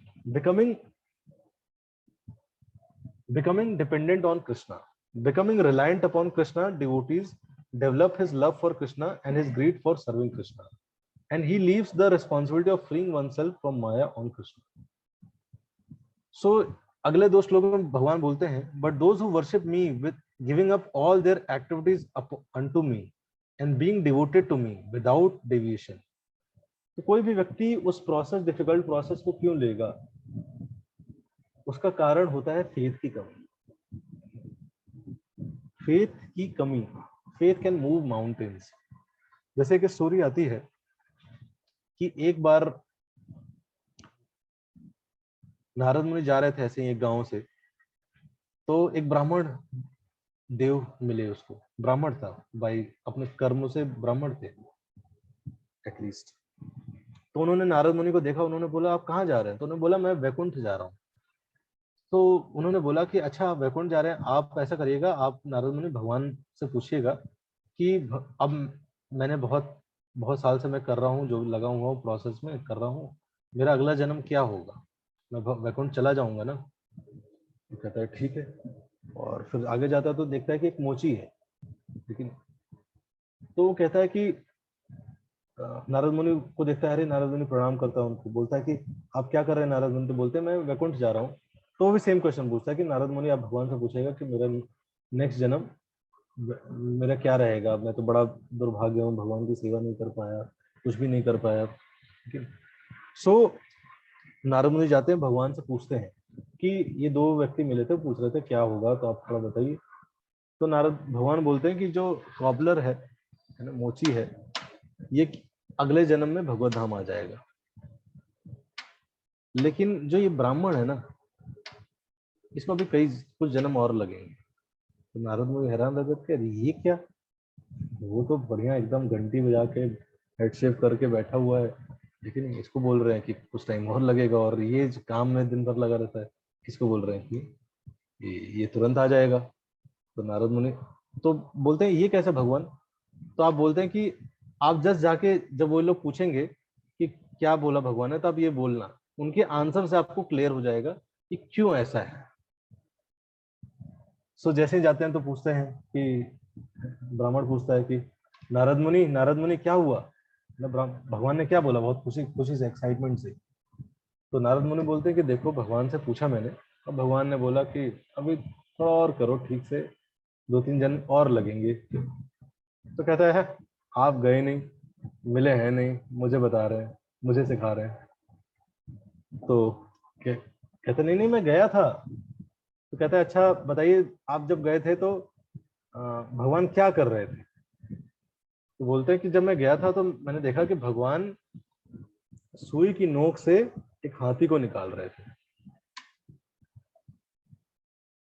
becoming dependent on Krishna, becoming reliant upon Krishna, devotees develop his love for Krishna and his greed for serving Krishna, and he leaves the responsibility of freeing oneself from Maya on Krishna. So अगले 2 श्लोकों में भगवान बोलते हैं, but those who worship me with giving up all their activities unto me and being devoted to me without deviation. तो कोई भी व्यक्ति उस प्रोसेस, डिफिकल्ट प्रोसेस को क्यों लेगा? उसका कारण होता है फेथ की कमी। फेथ की कमी, फेथ कैन मूव माउंटेन्स। जैसे कि स्टोरी आती है कि एक बार नारद मुनि जा रहे थे ऐसे ही एक गांव से, तो एक ब्राह्मण देव मिले उसको। ब्राह्मण था भाई, अपने कर्मों से ब्राह्मण थे एटलीस्ट। तो उन्होंने नारद मुनि को देखा, उन्होंने बोला आप कहाँ जा रहे हैं? तो उन्होंने बोला मैं वैकुंठ जा रहा हूँ। तो उन्होंने बोला कि अच्छा वैकुंठ जा रहे हैं, आप ऐसा करिएगा, आप नारद मुनि भगवान से पूछिएगा कि अब मैंने बहुत बहुत साल से मैं कर रहा हूँ, जो लगा हुआ हूँ प्रोसेस में कर रहा हूँ, मेरा अगला जन्म क्या होगा? मैं वैकुंठ चला जाऊंगा ना? तो कहता है ठीक है। और फिर आगे जाता है तो देखता है कि एक मोची है, लेकिन तो वो कहता है कि नारद मुनि को देखता है, अरे नारद मुनि प्रणाम करता है उनको, बोलता है कि आप क्या कर रहे हैं नारद मुनि? तो बोलते हैं मैं वैकुंठ जा रहा हूँ। तो वो भी सेम क्वेश्चन पूछता है कि नारद मुनि आप भगवान से पूछेगा कि मेरा नेक्स्ट जन्म मेरा क्या रहेगा? मैं तो बड़ा दुर्भाग्य हूँ, भगवान की सेवा नहीं कर पाया, कुछ भी नहीं कर पाया। सो नारद मुनि जाते हैं, भगवान से पूछते हैं कि ये 2 व्यक्ति मिले थे, पूछ रहे थे क्या होगा, तो आप थोड़ा बताइए। तो नारद भगवान बोलते हैं कि जो कॉबलर है ना, मोची है, ये अगले जन्म में भगवत धाम आ जाएगा, लेकिन जो ये ब्राह्मण है ना, इसमें भी कुछ जन्म और लगेंगे। तो नारद मुनि हैरान रह गए, ये क्या, वो तो बढ़िया एकदम घंटी बजा के हेड शेप करके बैठा हुआ है, लेकिन इसको बोल रहे हैं कि कुछ टाइम और लगेगा, और ये काम में दिन भर लगा रहता है, किसको बोल रहे हैं कि ये तुरंत आ जाएगा। तो नारद मुनि तो बोलते हैं ये कैसे भगवान? तो आप बोलते हैं कि आप जस्ट जाके जब वो लोग पूछेंगे कि क्या बोला भगवान ने, तो आप ये बोलना, उनके आंसर से आपको क्लियर हो जाएगा कि क्यों ऐसा है। सो जैसे ही जाते हैं तो पूछते हैं कि ब्राह्मण पूछता है कि नारद मुनि क्या हुआ, भगवान ने क्या बोला, बहुत खुशी से, एक्साइटमेंट से। तो नारद मुनि बोलते हैं कि देखो, भगवान से पूछा मैंने, और भगवान ने बोला कि अभी थोड़ा और करो ठीक से, 2-3 जन्म और लगेंगे। तो कहता है आप गए नहीं, मिले हैं नहीं, मुझे बता रहे हैं, मुझे सिखा रहे हैं। तो कहते नहीं मैं गया था। तो कहता है अच्छा बताइए, आप जब गए थे तो भगवान क्या कर रहे थे? तो बोलते हैं कि जब मैं गया था तो मैंने देखा कि भगवान सुई की नोक से एक हाथी को निकाल रहे थे।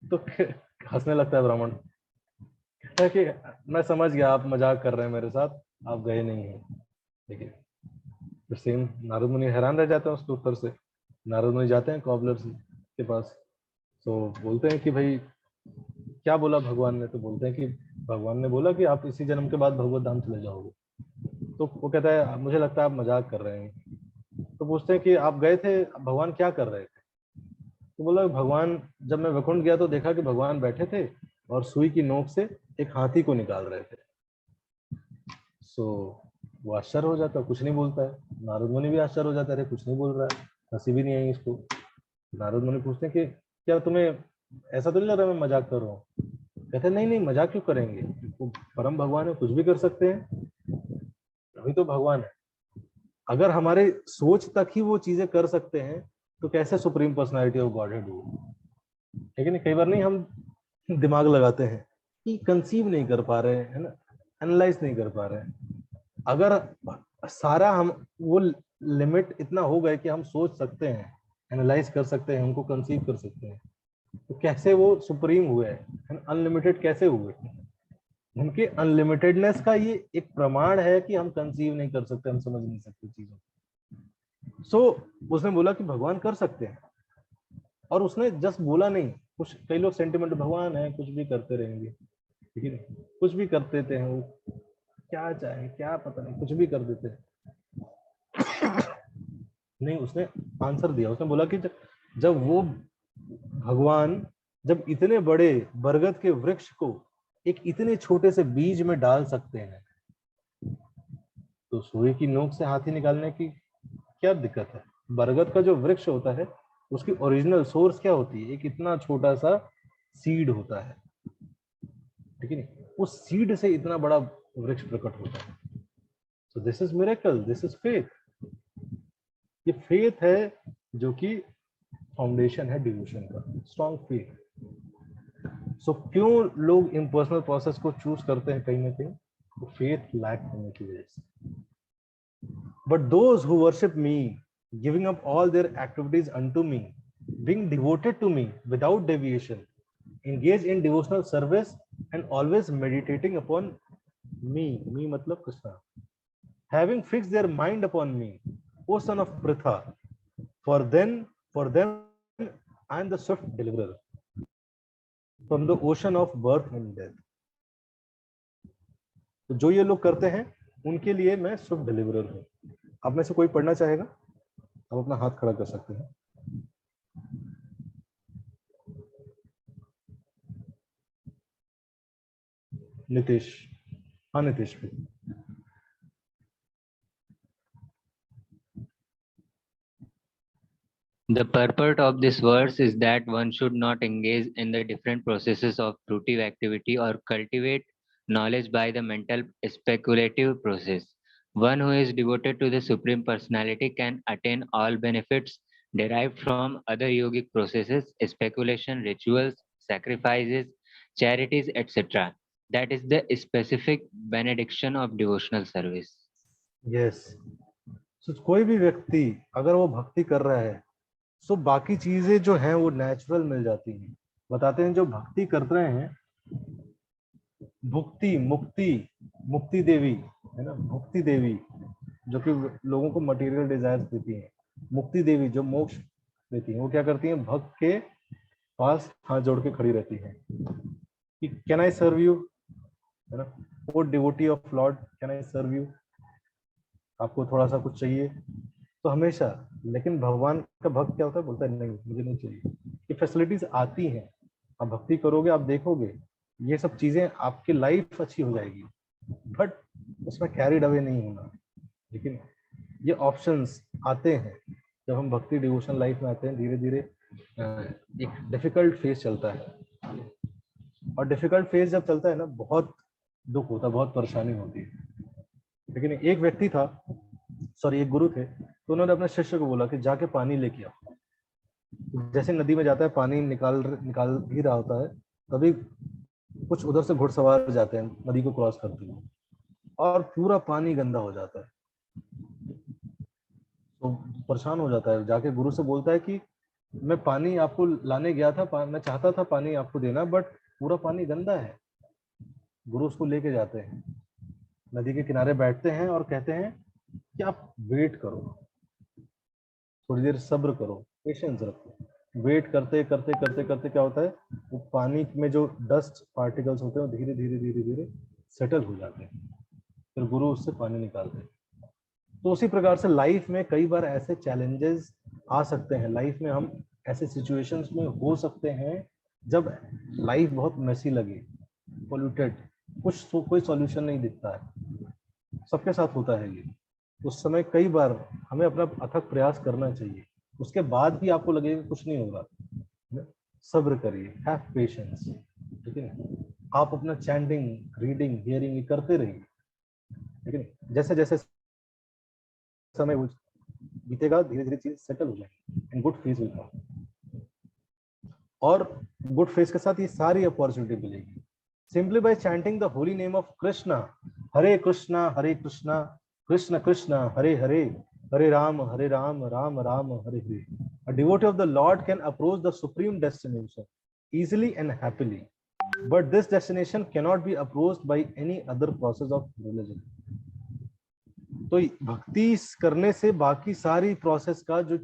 तो हंसने लगता है ब्राह्मण, कहता है कि मैं समझ गया आप मजाक कर रहे हैं मेरे साथ, आप गए नहीं हैं। लेकिन तो सेम नारद मुनि हैरान रह जाते हैं उसके उत्तर से। नारद मुनि जाते हैं कॉबलर के पास, तो बोलते हैं कि भाई क्या बोला भगवान ने? तो बोलते हैं कि भगवान ने बोला कि आप इसी जन्म के बाद भगवत धाम चले जाओगे। तो वो कहता है मुझे लगता है आप मजाक कर रहे हैं। तो पूछते हैं कि आप गए थे, भगवान क्या कर रहे थे? तो बोला भगवान, जब मैं वैकुंठ गया तो देखा कि भगवान बैठे थे और सुई की नोक से एक हाथी को निकाल रहे थे। सो वो आश्चर्य हो जाता है, कुछ नहीं बोलता है। नारद मुनि भी आश्चर्य हो जाता है, अरे कुछ नहीं बोल रहा है, हंसी भी नहीं आई इसको। नारद मुनि पूछते हैं कि क्या तुम्हें ऐसा तो नहीं लग रहा मैं मजाक कर रहा हूँ? कहते नहीं मजाक क्यों करेंगे, वो परम भगवान है, कुछ भी कर सकते हैं, अभी तो भगवान है। अगर हमारे सोच तक ही वो चीजें कर सकते हैं तो कैसे सुप्रीम पर्सनालिटी ऑफ गॉडहेड हो? लेकिन कई बार नहीं हम दिमाग लगाते हैं कि कंसीव नहीं कर पा रहे हैं, है ना, एनालाइज नहीं कर पा रहे हैं। अगर सारा हम वो लिमिट इतना हो गए कि हम सोच सकते हैं, एनालाइज कर सकते हैं, उनको कंसीव कर सकते हैं, तो कैसे वो सुप्रीम हुए हैं, अनलिमिटेड कैसे हुए? उनके अनलिमिटेडनेस का ये एक प्रमाण है कि हम कंसीव नहीं कर सकते, हम समझ नहीं सकते चीजों। सो उसने बोला कि भगवान कर सकते हैं, और उसने जस्ट बोला नहीं। कुछ कई लोग सेंटिमेंट, भगवान है कुछ भी करते रहेंगे, ठीक है, कुछ भी कर देते हैं, वो क्या चाहे क्या पता नहीं, कुछ भी कर देते हैं। नहीं, उसने आंसर दिया, उसने बोला कि जब वो भगवान जब इतने बड़े बरगद के वृक्ष को एक इतने छोटे से बीज में डाल सकते हैं, तो सुई की नोक से हाथी निकालने की क्या दिक्कत है? बरगद का जो वृक्ष होता है उसकी ओरिजिनल सोर्स क्या होती है? एक इतना छोटा सा सीड होता है, ठीक है, उस सीड से इतना बड़ा वृक्ष प्रकट होता है। So this is miracle, this is faith. ये फेथ है जो कि फाउंडेशन है डिवोशन का, स्ट्रॉन्ग फेथ। सो क्यों लोग इम्पर्सनल प्रोसेस को चूज करते हैं? कहीं ना कहीं तो फेथ लैक होने की वजह से। But those who worship me, giving up all their activities unto me, being devoted to me without deviation, engage in devotional service and always meditating upon me, me मतलब Krishna, having fixed their mind upon me, O son of Pritha, for them I am the swift deliverer from the ocean of birth and death. तो जो ये लोग करते हैं उनके लिए मैं स्विफ्ट डिलीवरर हूँ। आप में से कोई पढ़ना चाहेगा? आप अपना हाथ खड़ा कर सकते हैं। नितेश, हाँ नितेश भी। The purport of this verse is that one should not engage in the different processes of fruitive activity or cultivate knowledge by the mental speculative process. One who is devoted to the Supreme Personality can attain all benefits derived from other yogic processes, speculation, rituals, sacrifices, charities, etc. That is the specific benediction of devotional service. Yes, so कोई भी व्यक्ति अगर वो भक्ति कर रहा है, सो बाकी चीजें जो हैं वो नेचुरल मिल जाती हैं। बताते हैं जो भक्ति कर रहे हैं, भुक्ति मुक्ति, मुक्ति देवी है ना, भुक्ति देवी जो कि लोगों को मटेरियल डिजायर्स देती हैं, मुक्ति देवी जो मोक्ष देती हैं, वो क्या करती हैं, भक्त के पास हाथ जोड़ के खड़ी रहती है कि कैन आई सर्व यू, है ना, वो devotee of lord, can I serve you, आपको थोड़ा सा कुछ चाहिए तो हमेशा। लेकिन भगवान का भक्त क्या होता है, बोलता है नहीं मुझे नहीं चाहिए। ये फैसिलिटीज आती हैं, आप भक्ति करोगे, आप देखोगे ये सब चीजें, आपकी लाइफ अच्छी हो जाएगी, बट उसमें कैरिड अवे नहीं होना। लेकिन ये ऑप्शंस आते हैं जब हम भक्ति डिवोशन लाइफ में आते हैं, धीरे धीरे एक डिफिकल्ट फेज चलता है, और डिफिकल्ट फेज जब चलता है ना, बहुत दुख होता है, बहुत परेशानी होती है। लेकिन एक व्यक्ति था, सॉरी एक गुरु थे, तो उन्होंने अपने शिष्य को बोला कि जाके पानी लेके आओ। जैसे नदी में जाता है, पानी निकाल ही रहा होता है, तभी कुछ उधर से घुड़सवार जाते हैं नदी को क्रॉस करते हुए, और पूरा पानी गंदा हो जाता है। तो परेशान हो जाता है, जाके गुरु से बोलता है कि मैं पानी आपको लाने गया था, मैं चाहता था पानी आपको देना, बट पूरा पानी गंदा है। गुरु उसको लेके जाते हैं, नदी के किनारे बैठते हैं और कहते हैं कि आप वेट करो, थोड़ी देर सब्र करो, पेशेंस रखो। वेट करते करते करते करते क्या होता है, वो पानी में जो डस्ट पार्टिकल्स होते हैं वो धीरे धीरे धीरे धीरे सेटल हो जाते हैं, फिर गुरु उससे पानी निकालते हैं। तो उसी प्रकार से लाइफ में कई बार ऐसे चैलेंजेस आ सकते हैं, लाइफ में हम ऐसे सिचुएशंस में हो सकते हैं जब लाइफ बहुत मेसी लगे, पोल्यूटेड, कोई सॉल्यूशन नहीं दिखता है, सबके साथ होता है ये। उस समय कई बार हमें अपना अथक प्रयास करना चाहिए, उसके बाद भी आपको लगेगा कुछ नहीं होगा, सब्र करिए, हैव पेशेंस, ठीक है। आप अपना चैंटिंग, रीडिंग, हियरिंग ये करते रहिए, ठीक है। जैसे जैसे समय बीतेगा, धीरे धीरे चीज सेटल हो जाएगी and good phase will come. और गुड फेज के साथ ये सारी अपॉर्चुनिटी मिलेगी simply by chanting the holy name of Krishna. Hare Krishna Krishna Krishna Hare Hare, Hare Ram Ram Ram Hare Hare. A devotee of the Lord can approach the supreme destination easily and happily, but this destination cannot be approached by any other process of religion. तो भक्ति करने से बाकी सारी process का जो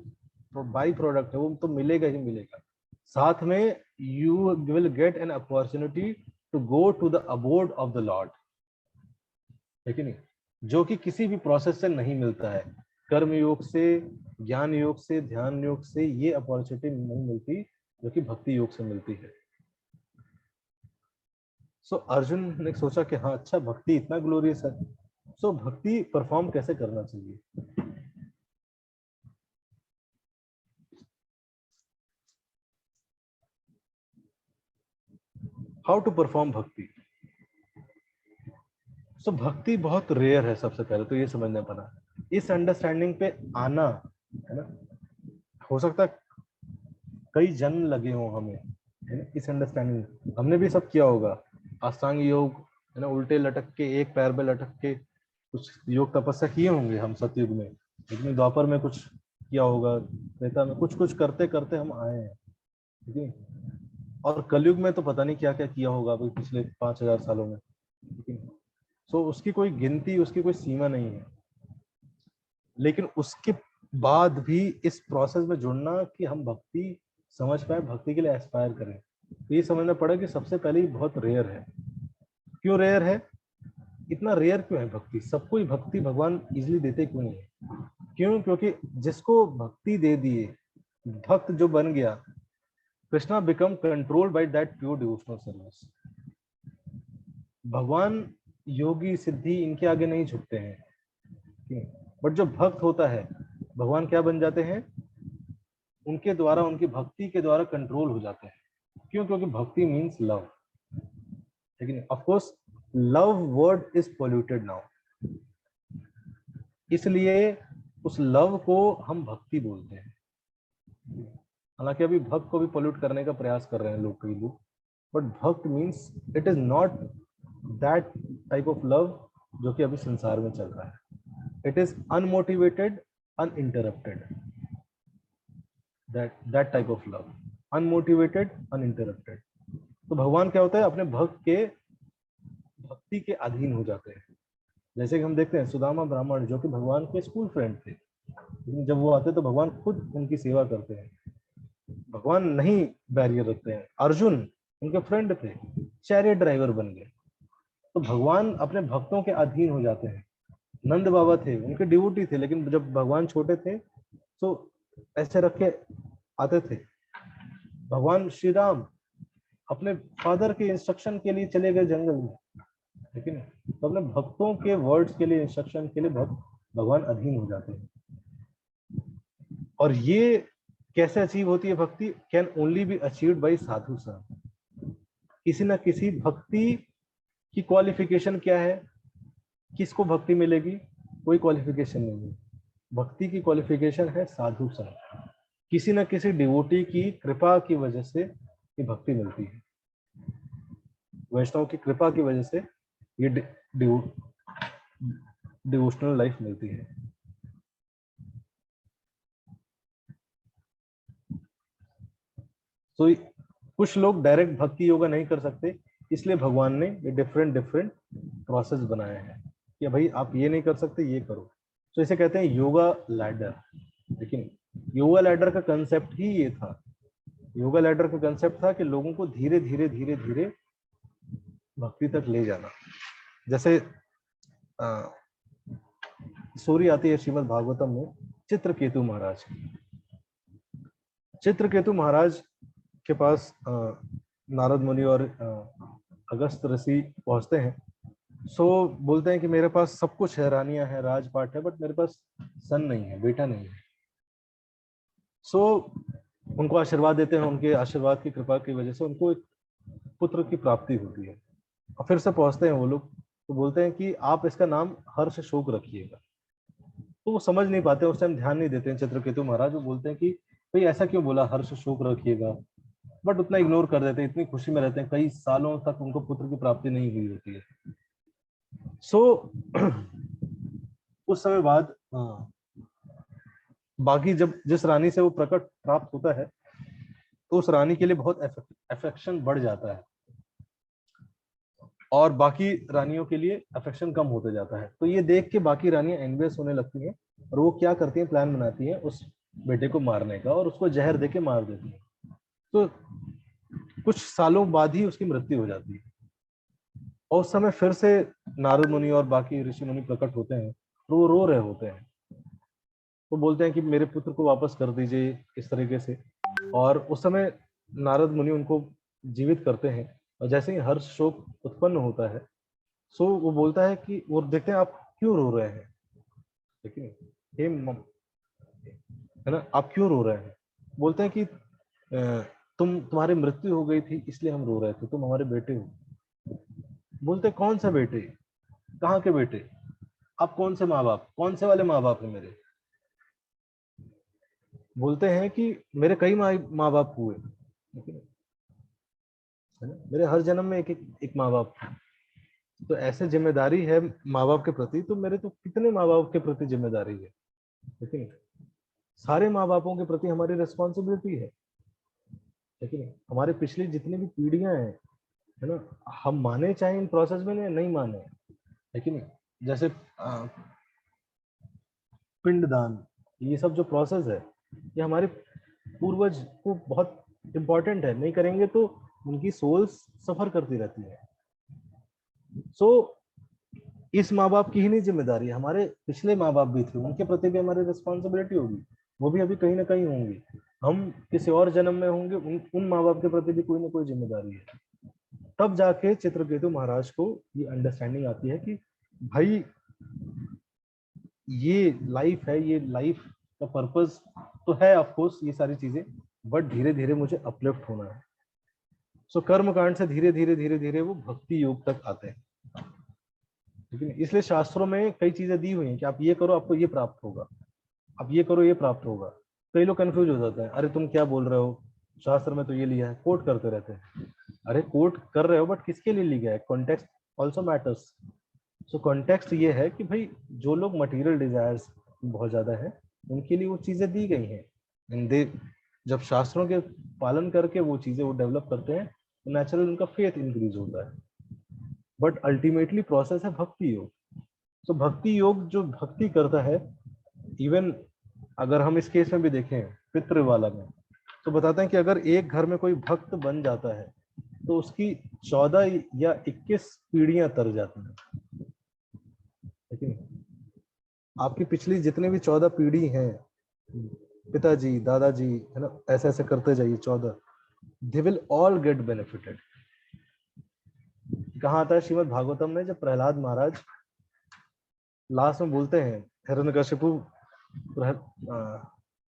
by product है वो तो मिलेगा ही मिलेगा, साथ में you will get an opportunity to go to the abode of the lord, है कि नहीं, जो कि किसी भी प्रोसेस से नहीं मिलता है। कर्म योग से, ज्ञान योग से, ध्यान योग से ये अपॉर्चुनिटी नहीं मिलती जो कि भक्ति योग से मिलती है। सो अर्जुन ने सोचा कि हाँ अच्छा, भक्ति इतना ग्लोरियस है, सो भक्ति परफॉर्म कैसे करना चाहिए। हाउ टू परफॉर्म भक्ति। सो भक्ति बहुत रेयर है, सबसे पहले तो ये समझना पड़ा, इस अंडरस्टैंडिंग पे आना है ना। हो सकता है कई जन्म लगे हो हमें, है ना, इस अंडरस्टैंडिंग हमने भी सब किया होगा, अष्टांग योग है ना, उल्टे लटक के, एक पैर पे लटक के कुछ योग तपस्या किए होंगे हम सतयुग में, लेकिन द्वापर में कुछ किया होगा, त्रेता में कुछ कुछ करते करते हम आए हैं, ठीक है। और कलयुग में तो पता नहीं क्या क्या किया होगा अभी पिछले 5000 सालों में, ठीक है। सो उसकी कोई गिनती, उसकी कोई सीमा नहीं है। लेकिन उसके बाद भी इस प्रोसेस में जुड़ना कि हम भक्ति समझ पाए, भक्ति के लिए एस्पायर करें, तो ये समझना पड़ा कि सबसे पहले बहुत रेयर है। क्यों रेयर है, इतना रेयर क्यों है भक्ति? सब कोई भक्ति भगवान इजिली देते क्यों नहीं है? क्यों? क्योंकि जिसको भक्ति दे दिए, भक्त जो बन गया, Krishna become controlled by that pure devotional service. भगवान योगी सिद्धि इनके आगे नहीं झुकते हैं, बट जो भक्त होता है भगवान क्या बन जाते हैं, उनके द्वारा, उनकी भक्ति के द्वारा कंट्रोल हो जाते हैं। क्यों? क्योंकि भक्ति मीन्स लव, लेकिन of course love word is polluted now, इसलिए उस लव को हम भक्ति बोलते हैं। हालांकि अभी भक्त को भी पोल्यूट करने का प्रयास कर रहे हैं लोग, कई लोग, बट भक्त means it is not that type of love जो कि अभी संसार में चल रहा है. It is unmotivated, uninterrupted, that type of love, unmotivated, uninterrupted. तो भगवान क्या होता है, अपने भक्त के भक्ति के अधीन हो जाते हैं. जैसे कि हम देखते हैं सुदामा ब्राह्मण जो कि भगवान के स्कूल फ्रेंड थे, लेकिन जब वो आते तो भगवान खुद उनकी सेवा करते हैं. भगवान नहीं बैरियर रखते हैं. अर्जुन उनके फ्रेंड थे, चैरियट ड्राइवर बन गए. तो भगवान अपने भक्तों के अधीन हो जाते हैं. नंद बाबा थे, उनके डिवोटी थे, लेकिन जब भगवान छोटे थे तो ऐसे रख के आते थे. भगवान श्री राम अपने फादर के इंस्ट्रक्शन के लिए चले गए जंगल में, लेकिन तो अपने भक्तों के वर्ड्स के लिए, इंस्ट्रक्शन के लिए भगवान अधीन हो जाते हैं. और ये कैसे अचीव होती है भक्ति? Can only be achieved by sadhu sang. किसी ना किसी भक्ति की क्वालिफिकेशन क्या है? किसको भक्ति मिलेगी? कोई क्वालिफिकेशन नहीं है. भक्ति की क्वालिफिकेशन है साधु संग. किसी ना किसी डिवोटी की कृपा की वजह से ये भक्ति मिलती है. वैष्णव की कृपा की वजह से ये डिवोशनल लाइफ मिलती है. तो कुछ लोग डायरेक्ट भक्ति योगा नहीं कर सकते, इसलिए भगवान ने ये डिफरेंट प्रोसेस बनाए हैं कि भाई आप ये नहीं कर सकते, ये करो. तो इसे कहते हैं योगा लैडर. लेकिन योगा लैडर का कंसेप्ट ही ये था. योगा लैडर का कंसेप्ट था कि लोगों को धीरे धीरे धीरे धीरे भक्ति तक ले जाना. जैसे स्टोरी आती है श्रीमद् भागवतम में चित्रकेतु महाराज. चित्रकेतु महाराज के पास नारद मुनि और अगस्त ऋषि पहुंचते हैं. सो बोलते हैं कि मेरे पास सब कुछ है, रानियां हैं, राजपाट है, बट मेरे पास सन नहीं है, बेटा नहीं है. सो उनको आशीर्वाद देते हैं. उनके आशीर्वाद की कृपा की वजह से उनको एक पुत्र की प्राप्ति होती है. और फिर से पहुंचते हैं वो लोग, तो बोलते हैं कि आप इसका नाम हर्ष शोक रखिएगा. तो वो समझ नहीं पाते, उस टाइम ध्यान नहीं देते हैं चित्रकेतु महाराज. वो बोलते हैं कि भाई ऐसा क्यों बोला, हर्ष शोक रखिएगा, बट उतना इग्नोर कर देते हैं. इतनी खुशी में रहते हैं, कई सालों तक उनको पुत्र की प्राप्ति नहीं हुई होती है. सो उस समय बाद बाकी जब जिस रानी से वो प्रकट प्राप्त होता है तो उस रानी के लिए बहुत अफेक्शन बढ़ जाता है और बाकी रानियों के लिए अफेक्शन कम होते जाता है. तो ये देख के बाकी रानियां एनवियस होने लगती हैं और वो क्या करती हैं, प्लान बनाती हैं उस बेटे को मारने का और उसको जहर देके मार देती हैं. तो कुछ सालों बाद ही उसकी मृत्यु हो जाती है. और उस समय फिर से नारद मुनि और बाकी ऋषि मुनि प्रकट होते हैं तो वो रो रहे होते हैं. तो बोलते हैं कि मेरे पुत्र को वापस कर दीजिए इस तरीके से. और उस समय नारद मुनि उनको जीवित करते हैं. और जैसे ही हर्ष शोक उत्पन्न होता है, सो वो बोलता है कि वो देखते हैं आप क्यों रो रहे हैं, लेकिन हे है ना, आप क्यों रो रहे हैं? बोलते हैं कि तुम्हारी मृत्यु हो गई थी इसलिए हम रो रहे थे, तुम हमारे बेटे हो. बोलते कौन सा बेटे, कहाँ के बेटे, आप कौन से माँ बाप, कौन से वाले माँ बाप है मेरे? बोलते हैं कि मेरे कई माँ बाप हुए, है ना, मेरे हर जन्म में एक माँ बाप था. तो ऐसे जिम्मेदारी है माँ बाप के प्रति, तो मेरे तो कितने माँ बाप के प्रति जिम्मेदारी है. लेकिन सारे माँ बापों के प्रति हमारी रिस्पॉन्सिबिलिटी है. लेकिन हमारे पिछली जितनी भी पीढ़ियां हैं, है ना, हम माने चाहे इन प्रोसेस में नहीं माने, लेकिन जैसे पिंडदान, ये सब जो प्रोसेस है ये हमारे पूर्वज को बहुत इम्पोर्टेंट है. नहीं करेंगे तो उनकी सोल्स सफर करती रहती है. सो इस माँ बाप की ही नहीं जिम्मेदारी, हमारे पिछले माँ बाप भी थे, उनके प्रति भी हमारी रिस्पॉन्सिबिलिटी होगी. वो भी अभी कहीं ना कहीं होंगे, हम किसी और जन्म में होंगे, उन माँ बाप के प्रति भी कोई ना कोई जिम्मेदारी है. तब जाके चित्रकेतु महाराज को ये अंडरस्टैंडिंग आती है कि भाई ये लाइफ है, ये लाइफ का पर्पस तो है ऑफ कोर्स ये सारी चीजें, बट धीरे धीरे मुझे अपलिफ्ट होना है. सो कर्म कांड से धीरे धीरे धीरे धीरे वो भक्ति योग तक आते हैं. लेकिन इसलिए शास्त्रों में कई चीजें दी हुई हैं कि आप ये करो आपको ये प्राप्त होगा, आप ये करो ये प्राप्त होगा. कई लोग कंफ्यूज हो जाते हैं, अरे तुम क्या बोल रहे हो, शास्त्र में तो ये लिया है, कोट करते रहते हैं. अरे कोट कर रहे हो बट किसके लिए लिखा है? Context also matters. So context ये है कि भाई जो लोग मटेरियल डिजायर्स बहुत ज्यादा है उनके लिए वो चीजें दी गई हैं, एंड दे जब शास्त्रों के पालन करके वो चीजें वो डेवलप करते हैं तो नेचुरल उनका फेथ इंक्रीज होता है। बट अल्टीमेटली प्रोसेस है भक्ति योग। तो भक्ति योग जो भक्ति करता है, इवन अगर हम इस केस में भी देखें पितृ वाला में, तो बताते हैं कि अगर एक घर में कोई भक्त बन जाता है तो उसकी 14 या 21 पीढ़ियां तर जाती हैं। ठीक है, आपकी पिछली जितने भी 14 पीढ़ी हैं, पिताजी दादाजी है ना, ऐसे ऐसे करते जाइए 14, they will all get benefited. कहा आता है श्रीमद् भागवतम में, जब प्रहलाद महाराज लास्ट में बोलते हैं हिरण्यकशिपु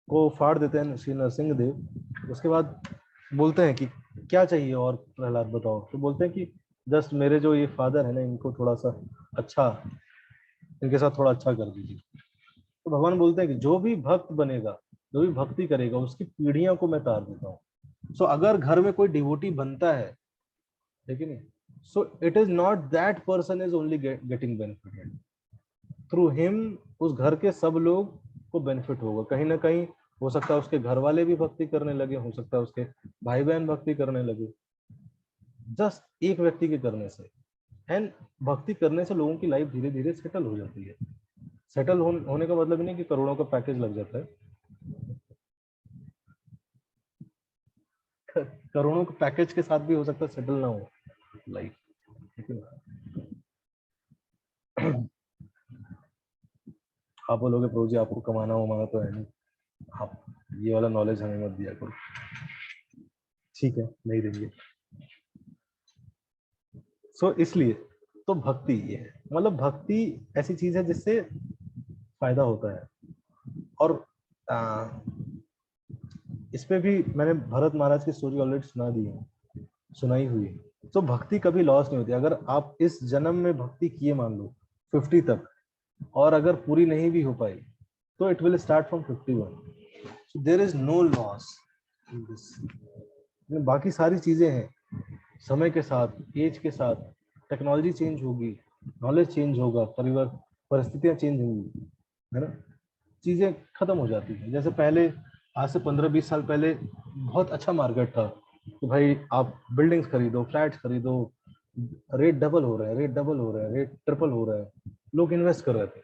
को फाड़ देते हैं श्री नरसिंह देव, उसके बाद बोलते हैं कि क्या चाहिए और प्रहलाद बताओ, तो बोलते हैं कि जस्ट मेरे जो ये फादर है ना, इनको थोड़ा सा अच्छा, इनके साथ थोड़ा अच्छा कर दीजिए। तो भगवान बोलते हैं कि जो भी भक्त बनेगा, जो भी भक्ति करेगा, उसकी पीढ़ियों को मैं तार देता हूँ। सो अगर घर में कोई डिवोटी बनता है, ठीक है नहीं, सो it is not that person is only getting benefited, through him उस घर के सब लोग को बेनिफिट होगा। कहीं ना कहीं हो सकता है उसके घर वाले भी भक्ति करने लगे, हो सकता है उसके भाई बहन भक्ति करने लगे, जस्ट एक व्यक्ति के करने से। एंड भक्ति करने से लोगों की लाइफ धीरे धीरे सेटल हो जाती है। सेटल होने का मतलब नहीं कि करोड़ों का पैकेज लग जाता है, करोड़ों के पैकेज के साथ भी हो सकता है सेटल ना हो लाइफ। आप बोलोगे प्रभु जी आपको कमाना वमाना तो है नहीं, आप ये वाला नॉलेज हमें मत दिया करो। ठीक है, नहीं देंगे। सो इसलिए तो भक्ति ये है, मतलब भक्ति ऐसी चीज है जिससे फायदा होता है। और इस पे भी मैंने भरत महाराज की स्टोरी ऑलरेडी सुनाई हुई है। तो भक्ति कभी लॉस नहीं होती। अगर आप इस जन्म में भक्ति किए मान लो 50 तक, और अगर पूरी नहीं भी हो पाई तो it will start from 51। So there is no loss in this. बाकी सारी चीजें हैं, समय के साथ, एज के साथ, टेक्नोलॉजी चेंज होगी, नॉलेज चेंज होगा, परिवार परिस्थितियां चेंज होंगी, है ना, चीजें खत्म हो जाती हैं। जैसे पहले आज से 15-20 साल पहले बहुत अच्छा मार्केट था कि भाई आप बिल्डिंग्स खरीदो, फ्लैट्स खरीदो, रेट डबल हो रहे हैं, रेट डबल हो रहे हैं, रेट ट्रिपल हो रहे हैं, लोग इन्वेस्ट कर रहे थे।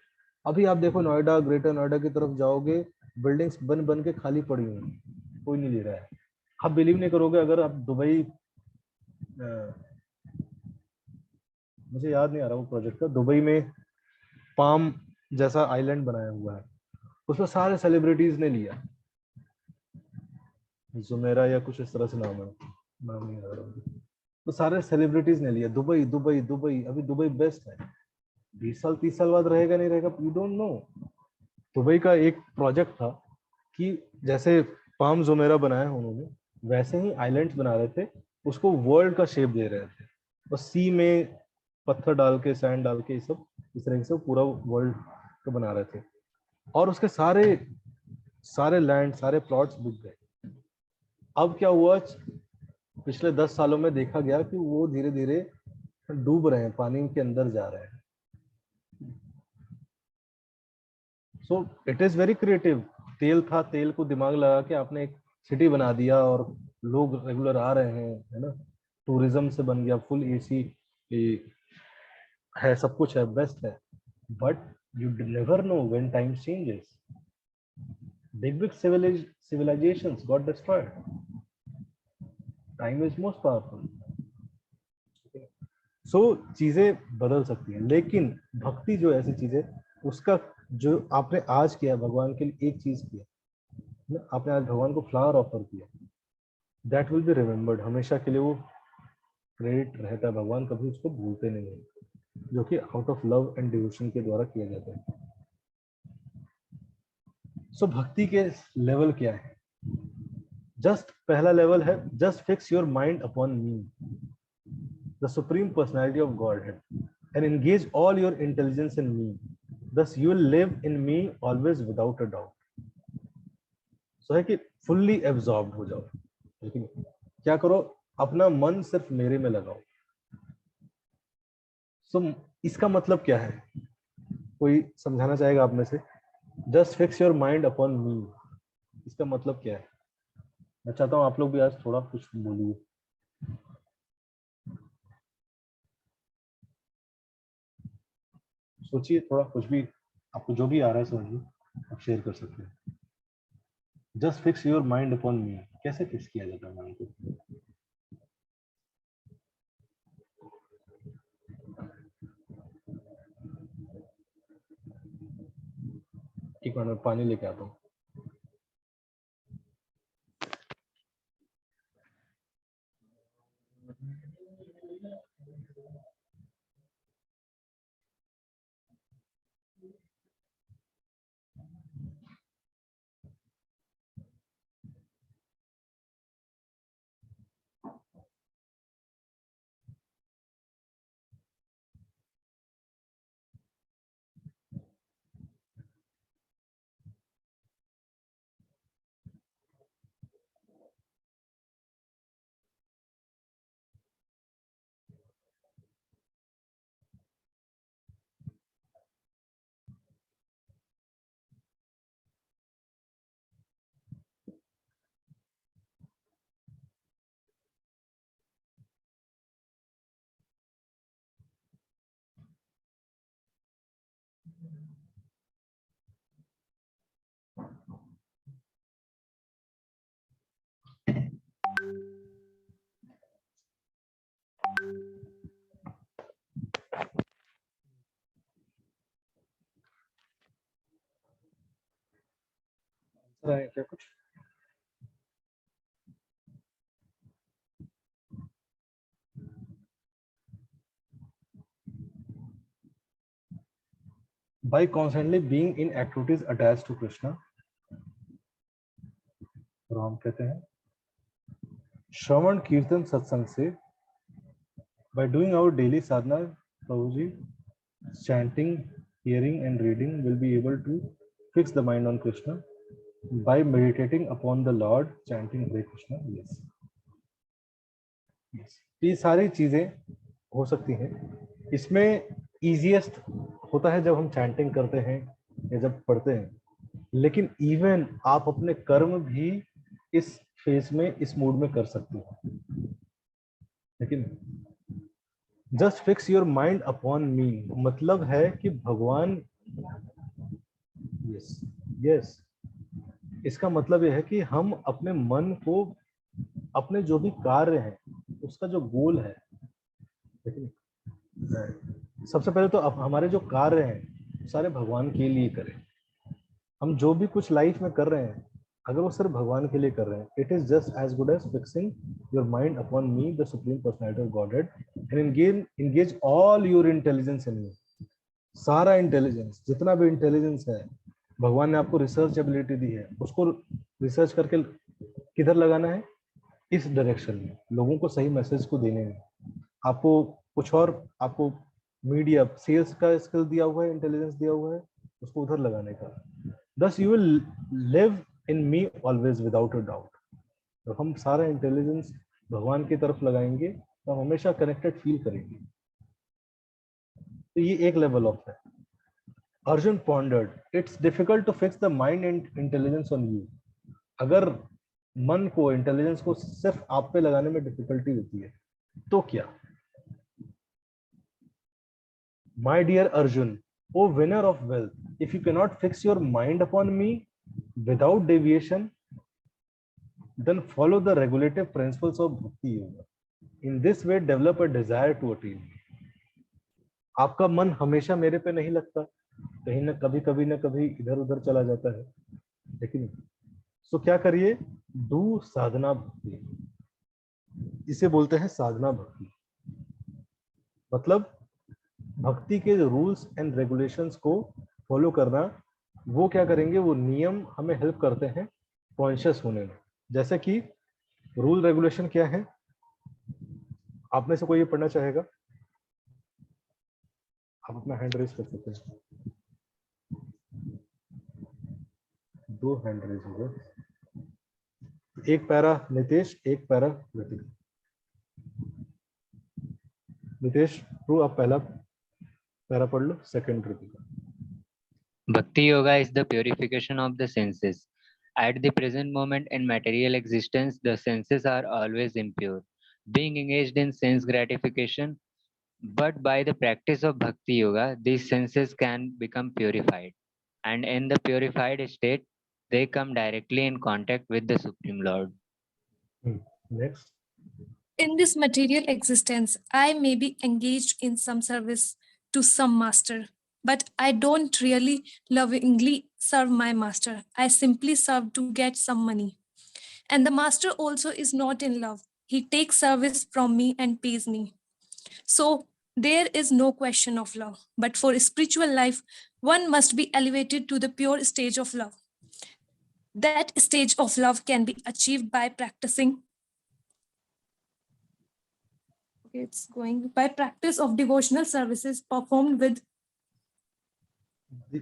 अभी आप देखो नोएडा, ग्रेटर नोएडा की तरफ जाओगे, बिल्डिंग्स बन बन के खाली पड़ी हुई, कोई नहीं ले रहा है। आप बिलीव नहीं करोगे, अगर आप दुबई, मुझे याद नहीं आ रहा वो प्रोजेक्ट का, दुबई में पाम जैसा आइलैंड बनाया हुआ है, उसमें सारे सेलिब्रिटीज ने लिया, जुमेरा या कुछ इस तरह से नाम है, नाम नहीं आ रहा, तो सारे सेलिब्रिटीज ने लिया। दुबई दुबई दुबई, अभी दुबई बेस्ट है। 20 साल 30 साल बाद रहेगा नहीं रहेगा, यू डोंट नो। दुबई का एक प्रोजेक्ट था कि जैसे पाम जुमेरा बनाया उन्होंने, वैसे ही आइलैंड्स बना रहे थे, उसको वर्ल्ड का शेप दे रहे थे, और सी में पत्थर डाल के, सैंड डाल के, सब इस तरह से पूरा वर्ल्ड को बना रहे थे। और उसके सारे लैंड, सारे प्लॉट्स बिक गए। अब क्या हुआ, पिछले 10 सालों में देखा गया कि वो धीरे धीरे डूब रहे हैं, पानी के अंदर जा रहे हैं। So it is very creative. तेल था, तेल को दिमाग लगा के आपने एक सिटी बना दिया, और लोग रेगुलर आ रहे हैं, है ना, टूरिज्म से बन गया, फुल एसी है, सब कुछ है, बेस्ट है। But you never know when time changes, big civilizations got destroyed. Time is most powerful. So चीजें बदल सकती हैं, लेकिन भक्ति जो ऐसी चीज है, उसका जो आपने आज किया भगवान के लिए, एक चीज किया, आपने आज भगवान को फ्लावर ऑफर किया, दैट विल बी रिमेम्बर्ड, हमेशा के लिए वो क्रेडिट रहता है, भगवान कभी उसको भूलते नहीं है, जो कि out of love and devotion के द्वारा किया जाता है। सो भक्ति के लेवल क्या है? जस्ट पहला लेवल है, just fix your mind upon me, the supreme personality of Godhead, and engage all your intelligence in me, thus you will live in me always without a doubt। सो है कि fully absorb हो जाओ। लेकिन क्या करो, अपना मन सिर्फ मेरे में लगाओ। सो इसका मतलब क्या है, कोई समझाना चाहेगा आप में से? Just fix your mind upon मी, इसका मतलब क्या है? मैं चाहता हूं आप लोग भी आज थोड़ा कुछ बोलिए। सोचिए थोड़ा, कुछ भी आपको जो भी आ रहा है समझिए, आप शेयर कर सकते हैं। Just fix your mind upon मी, कैसे फिक्स किया जाता है माइंड को? एक मिनट में पानी लेके आता हूँ। क्या कुछ? By constantly being in activities attached to Krishna, Ram कहते हैं श्रवण कीर्तन सत्संग से, by doing our daily sadhana, Prabhuji, chanting, hearing and reading will be able to fix the mind on Krishna. By meditating upon the Lord, chanting Hare Krishna, yes. Yes. ये सारी चीजें हो सकती हैं। इसमें इजीएस्ट होता है जब हम चैंटिंग करते हैं या जब पढ़ते हैं, लेकिन इवन आप अपने कर्म भी इस फेज में, इस मूड में कर सकते हो। लेकिन just fix your mind upon मी मतलब है कि भगवान, यस यस, इसका मतलब यह है कि हम अपने मन को, अपने जो भी कार्य है उसका जो गोल है, सबसे पहले तो हमारे जो कार्य हैं सारे भगवान के लिए करें। हम जो भी कुछ लाइफ में कर रहे हैं अगर वो सिर्फ भगवान के लिए कर रहे हैं, it is just as good as fixing your mind upon me the supreme personality of Godhead and engage all your intelligence in me. सारा इंटेलिजेंस, जितना भी इंटेलिजेंस है भगवान ने आपको रिसर्च एबिलिटी दी है, उसको रिसर्च करके किधर लगाना है? इस डायरेक्शन में, लोगों को सही मैसेज को देने में। आपको कुछ और, आपको मीडिया सेल्स का स्किल दिया हुआ है, इंटेलिजेंस दिया हुआ है, उसको उधर लगाने का। Thus you will live in me always without a doubt. तो हम सारा इंटेलिजेंस भगवान की तरफ लगाएंगे तो हम हमेशा कनेक्टेड फील करेंगे। तो ये एक लेवल ऑफ है। Arjuna pondered, it's difficult to fix the mind and intelligence on you. अगर मन को, इंटेलिजेंस को सिर्फ आप पे लगाने में डिफिकल्टी होती है तो क्या? My dear Arjuna, O winner of wealth, if you cannot fix your mind upon me without deviation, then follow the regulative principles of Bhakti Yoga. In this way, develop a desire to attain me. आपका मन हमेशा मेरे पे नहीं लगता, कहीं ना कभी इधर उधर चला जाता है, लेकिन सो क्या करिए? डू साधना भक्ति, इसे बोलते हैं साधना भक्ति। मतलब भक्ति के रूल्स एंड रेगुलेशंस को फॉलो करना। वो क्या करेंगे? वो नियम हमें हेल्प करते हैं कॉन्शियस होने में। जैसे कि रूल रेगुलेशन क्या है? आप में से कोई ये पढ़ना चाहेगा? आप अपना हैंड रेज कर सकते हैं। 2 हैंड रेज हो गए। एक पैरा नितेश, एक पैरा ऋतिक। नितेश प्रू आप पहला पैरा पढ़ लो, second Kritika. Bhakti Yoga is the purification of the senses. At the present moment in material existence, the senses are always impure, being engaged in sense gratification. But by the practice of Bhakti Yoga, these senses can become purified. And in the purified state, they come directly in contact with the Supreme Lord. Next. In this material existence, I may be engaged in some service to some master, but I don't really lovingly serve my master. I simply serve to get some money. And the master also is not in love. He takes service from me and pays me. So there is no question of love. But for spiritual life, one must be elevated to the pure stage of love. That stage of love can be achieved by practicing. Okay, it's going by practice of devotional services performed with. The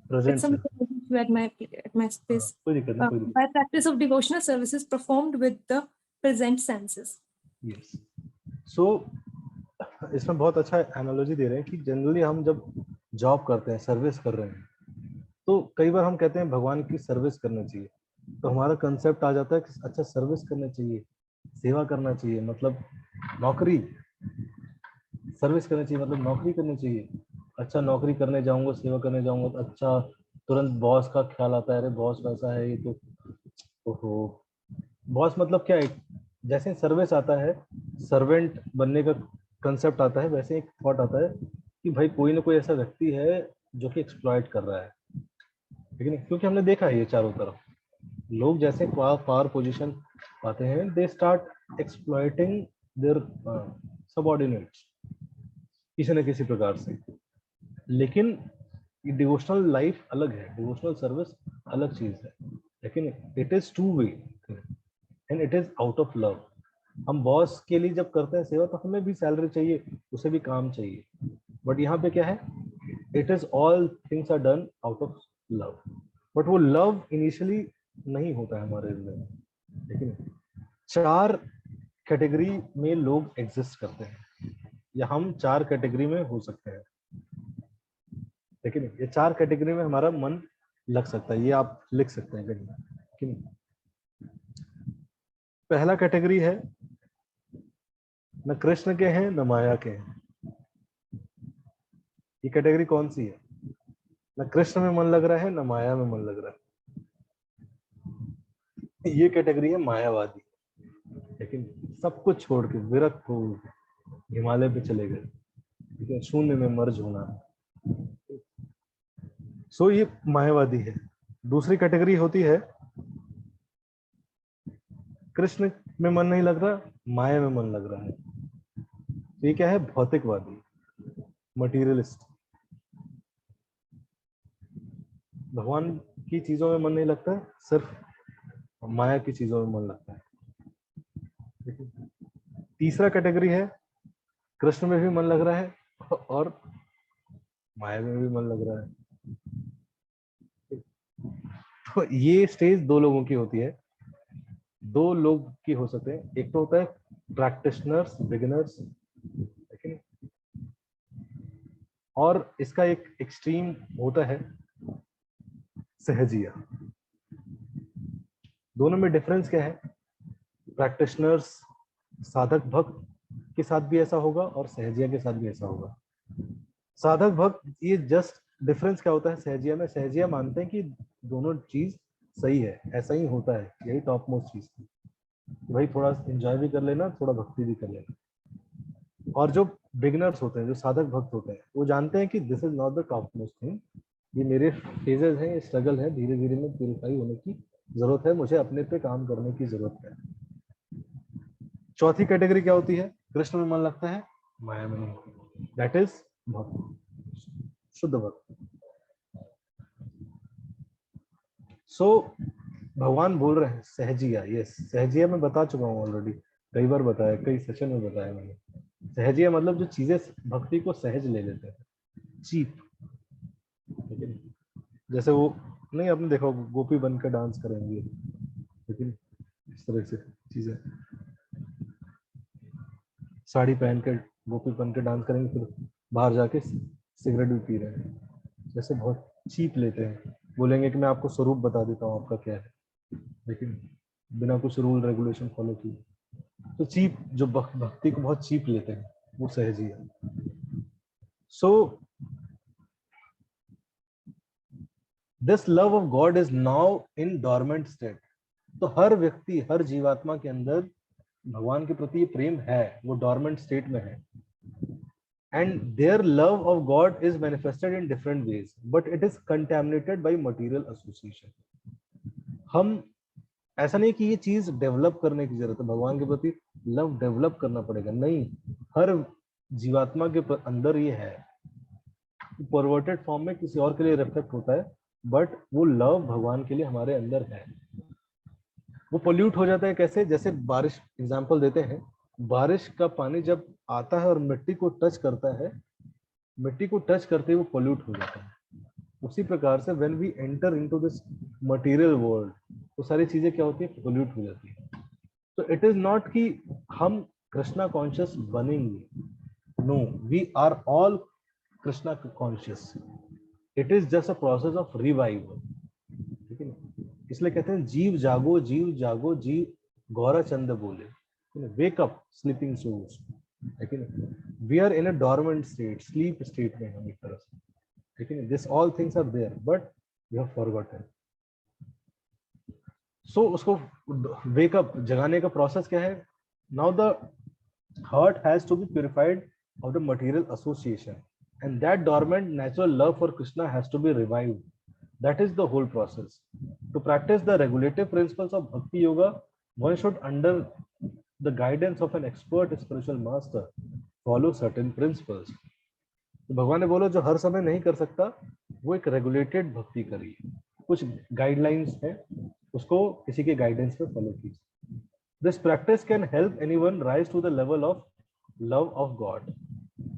present Some sense. at my space. कोई दिक्कत नहीं, कोई दिक्कत By practice of devotional services performed with the present senses. Yes. So इसमें बहुत अच्छा analogy दे रहे हैं कि जनरली हम जब जॉब करते हैं, सर्विस कर रहे हैं, तो कई बार हम कहते हैं भगवान की सर्विस करना चाहिए, तो हमारा कंसेप्ट आ जाता है कि अच्छा सर्विस करना चाहिए, सेवा करना चाहिए, मतलब नौकरी, सर्विस करना चाहिए मतलब नौकरी करनी चाहिए। अच्छा नौकरी करने जाऊंगा, सेवा करने जाऊंगा तो अच्छा तुरंत बॉस का ख्याल आता है, अरे बॉस वैसा है, ये तो ओहो, बॉस मतलब क्या है, जैसे सर्विस आता है, सर्वेंट बनने का कंसेप्ट आता है, वैसे एक थॉट आता है कि भाई कोई ना कोई ऐसा व्यक्ति है जो कि एक्सप्लॉइट कर रहा है, लेकिन क्योंकि हमने देखा है ये चारों तरफ, लोग जैसे पावर पोजीशन पाते हैं, they start exploiting their subordinates किसी न किसी प्रकार से। लेकिन डिवोशनल लाइफ अलग है, डिवोशनल सर्विस अलग चीज है, लेकिन it is two way and it is out of love. हम बॉस के लिए जब करते हैं सेवा तो हमें भी सैलरी चाहिए, उसे भी काम चाहिए, बट यहाँ पे क्या है, it is all things are done out of love, but वो लव इनिशियली नहीं होता है हमारे में। लेकिन 4 कैटेगरी में लोग एग्जिस्ट करते हैं, या हम 4 कैटेगरी में हो सकते हैं, लेकिन ये 4 कैटेगरी में हमारा मन लग सकता है, ये आप लिख सकते हैं कहीं। पहला कैटेगरी है न कृष्ण के हैं न माया के हैं। ये कैटेगरी कौन सी है? न कृष्ण में मन लग रहा है न माया में मन लग रहा है, ये कैटेगरी है मायावादी। लेकिन सब कुछ छोड़ के विरक्त हो हिमालय पे चले गए, ठीक है, शून्य में मर्ज होना, सो ये मायावादी है। दूसरी कैटेगरी होती है कृष्ण में मन नहीं लग रहा, माया में मन लग रहा है, ये क्या है? भौतिकवादी, मटीरियलिस्ट। भगवान की चीजों में मन नहीं लगता है, सिर्फ माया की चीजों में मन लगता है। तीसरा कैटेगरी है कृष्ण में भी मन लग रहा है और माया में भी मन लग रहा है। तो ये स्टेज 2 लोगों की होती है, 2 लोग की हो सकते हैं। एक तो होता है प्रैक्टिशनर्स, बिगिनर्स, लेकिन और इसका एक एक्सट्रीम होता है सहजिया। दोनों में डिफरेंस क्या है? प्रैक्टिशनर्स, साधक भक्त के साथ भी ऐसा होगा और सहजिया के साथ भी ऐसा होगा। साधक भक्त, ये जस्ट डिफरेंस क्या होता है सहजिया में? सहजिया मानते हैं कि दोनों चीज सही है, ऐसा ही होता है, यही टॉप मोस्ट चीज थी, भाई थोड़ा एंजॉय भी कर लेना, थोड़ा भक्ति भी कर लेना। और जो बिगिनर्स होते हैं, जो साधक भक्त होते हैं, वो जानते हैं कि this is not the top most thing, ये मेरे फेजेस हैं, ये स्ट्रगल है, धीरे धीरे में प्यूरिफाई होने की जरूरत है, मुझे अपने पे काम करने की जरूरत है। चौथी कैटेगरी क्या होती है? कृष्ण में मन लगता है, माया में नहीं, दैट इज भक्त, शुद्ध भक्त। सो भगवान बोल रहे हैं सहजिया, यस सहजिया मैं बता चुका हूँ ऑलरेडी, कई बार बताया, कई सेशन में बताया मैंने। सहजिया मतलब जो चीजें भक्ति को सहज ले लेते हैं, चीप। लेकिन जैसे वो नहीं, आपने देखा गोपी बनकर डांस करेंगे, लेकिन इस तरह से चीजें, साड़ी पहनकर गोपी बन के डांस करेंगे, फिर बाहर जाके सिगरेट भी पी रहे हैं, जैसे बहुत चीप लेते हैं, बोलेंगे कि मैं आपको स्वरूप बता देता हूँ आपका क्या है, लेकिन बिना कुछ रूल रेगुलेशन फॉलो किए। तो चीप, जो भक्ति को बहुत चीप लेते हैं, वो सहज ही है। So this love of God is now in dormant state. तो हर व्यक्ति, हर जीवात्मा के अंदर भगवान के प्रति प्रेम है, वो डॉर्मेंट स्टेट में है। And their love of God is manifested in different ways, but it is contaminated by material association. हम, ऐसा नहीं कि ये चीज डेवलप करने की जरूरत है, भगवान के प्रति लव डेवलप करना पड़ेगा, नहीं, हर जीवात्मा के अंदर ये है, परवर्टेड फॉर्म में किसी और के लिए रिफ्लेक्ट होता है, बट वो लव भगवान के लिए हमारे अंदर है। वो पोल्यूट हो जाता है कैसे? जैसे बारिश, एग्जांपल देते हैं, बारिश का पानी जब आता है और मिट्टी को टच करता है, मिट्टी को टच करते ही वो पोल्यूट हो जाता है। उसी प्रकार से when we enter into this material world, तो सारी चीजें क्या होती है? पोल्यूट हो जाती है। तो इट इज नॉट कि हम कृष्णा कॉन्शियस बनेंगे, no, we are all Krishna conscious. It is just a process of revival, ठीक है ना? इसलिए कहते हैं जीव जागो, जीव जागो, जीव गौरा चंद बोले, वेक अप स्लीपिंग सोल्स, ठीक है ना? We are in a dormant state, sleep state में हम एक तरह से, ठीक है ना? This all things are there, but you have forgotten. So उसको वेकअप, जगाने का प्रोसेस क्या है? Now the heart has to be purified of the material association, and that dormant natural love for Krishna has to be revived. That is the whole process. To practice the regulative principles of bhakti yoga, one should, under the guidance of an expert spiritual master, follow certain principles. तो भगवान ने बोला जो हर समय नहीं कर सकता, वो एक रेगुलेटेड भक्ति करिए, कुछ गाइडलाइंस है, उसको किसी के गाइडेंस पे फॉलो कीजिए। This practice can help anyone rise to the level of love of God.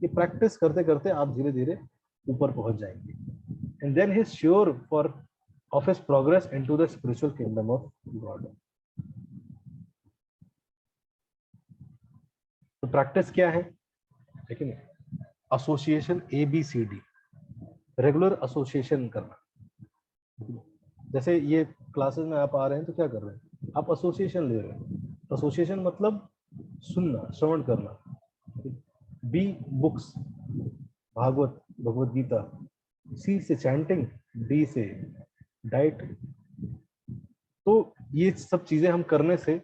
ये प्रैक्टिस करते करते आप धीरे धीरे ऊपर पहुंच जाएंगे, and then he is sure for of his progress into the spiritual kingdom of God. तो प्रैक्टिस क्या है? ठीक है, एसोसिएशन ABCD, रेगुलर एसोसिएशन करना। जैसे ये क्लासेस में आप आ रहे हैं तो क्या कर रहे हैं? आप एसोसिएशन ले रहे हैं। एसोसिएशन मतलब सुनना, श्रवण करना। B books, Bhagavat, Bhagavad Gita. सी से चैंटिंग, डी से डाइट। तो ये सब चीजें हम करने से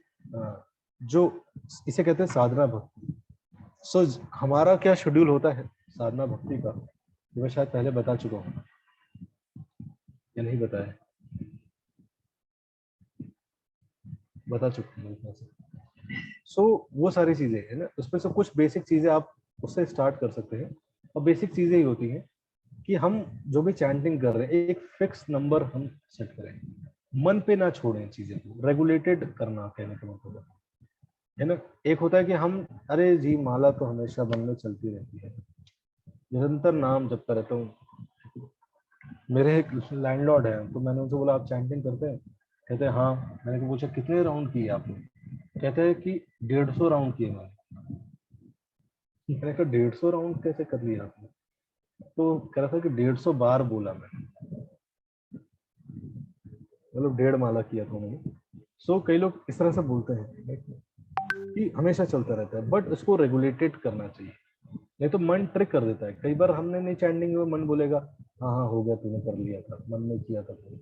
जो इसे कहते हैं साधना भक्ति। सो हमारा क्या शेड्यूल होता है साधना भक्ति का, मैं शायद पहले बता चुका हूँ या नहीं बताया? बता चुका हूँ। सो वो सारी चीजें है ना, उसमें से कुछ बेसिक चीजें आप उससे स्टार्ट कर सकते हैं। और बेसिक चीजें ही होती हैं कि हम जो भी चैंटिंग कर रहे हैं, एक फिक्स नंबर हम सेट करें, मन पे ना छोड़ें चीजें को, रेगुलेटेड करना कहने का मतलब है ना। एक होता है कि हम, अरे जी माला तो हमेशा मन में चलती रहती है, निरंतर नाम जपता रहता हूँ। मेरे एक लैंडलॉर्ड है, तो मैंने उनसे बोला आप चैंटिंग करते हैं? कहते हैं हाँ। मैंने पूछा कितने राउंड किए आपने? कहते हैं कि 150 राउंड किए मैंने। मैंने कहा 150 राउंड कैसे कर लिया आपने? तो कह रहा था कि 150 बार बोला मैंने, मतलब 1.5 माला किया था मैंने। सो कई लोग इस तरह से बोलते हैं कि हमेशा चलता रहता है, बट उसको रेगुलेटेड करना चाहिए, नहीं तो मन ट्रिक कर देता है। कई बार हमने नहीं चैंटिंग में, मन बोलेगा हाँ हाँ हो गया, तूने कर लिया था, मन में किया था तूने।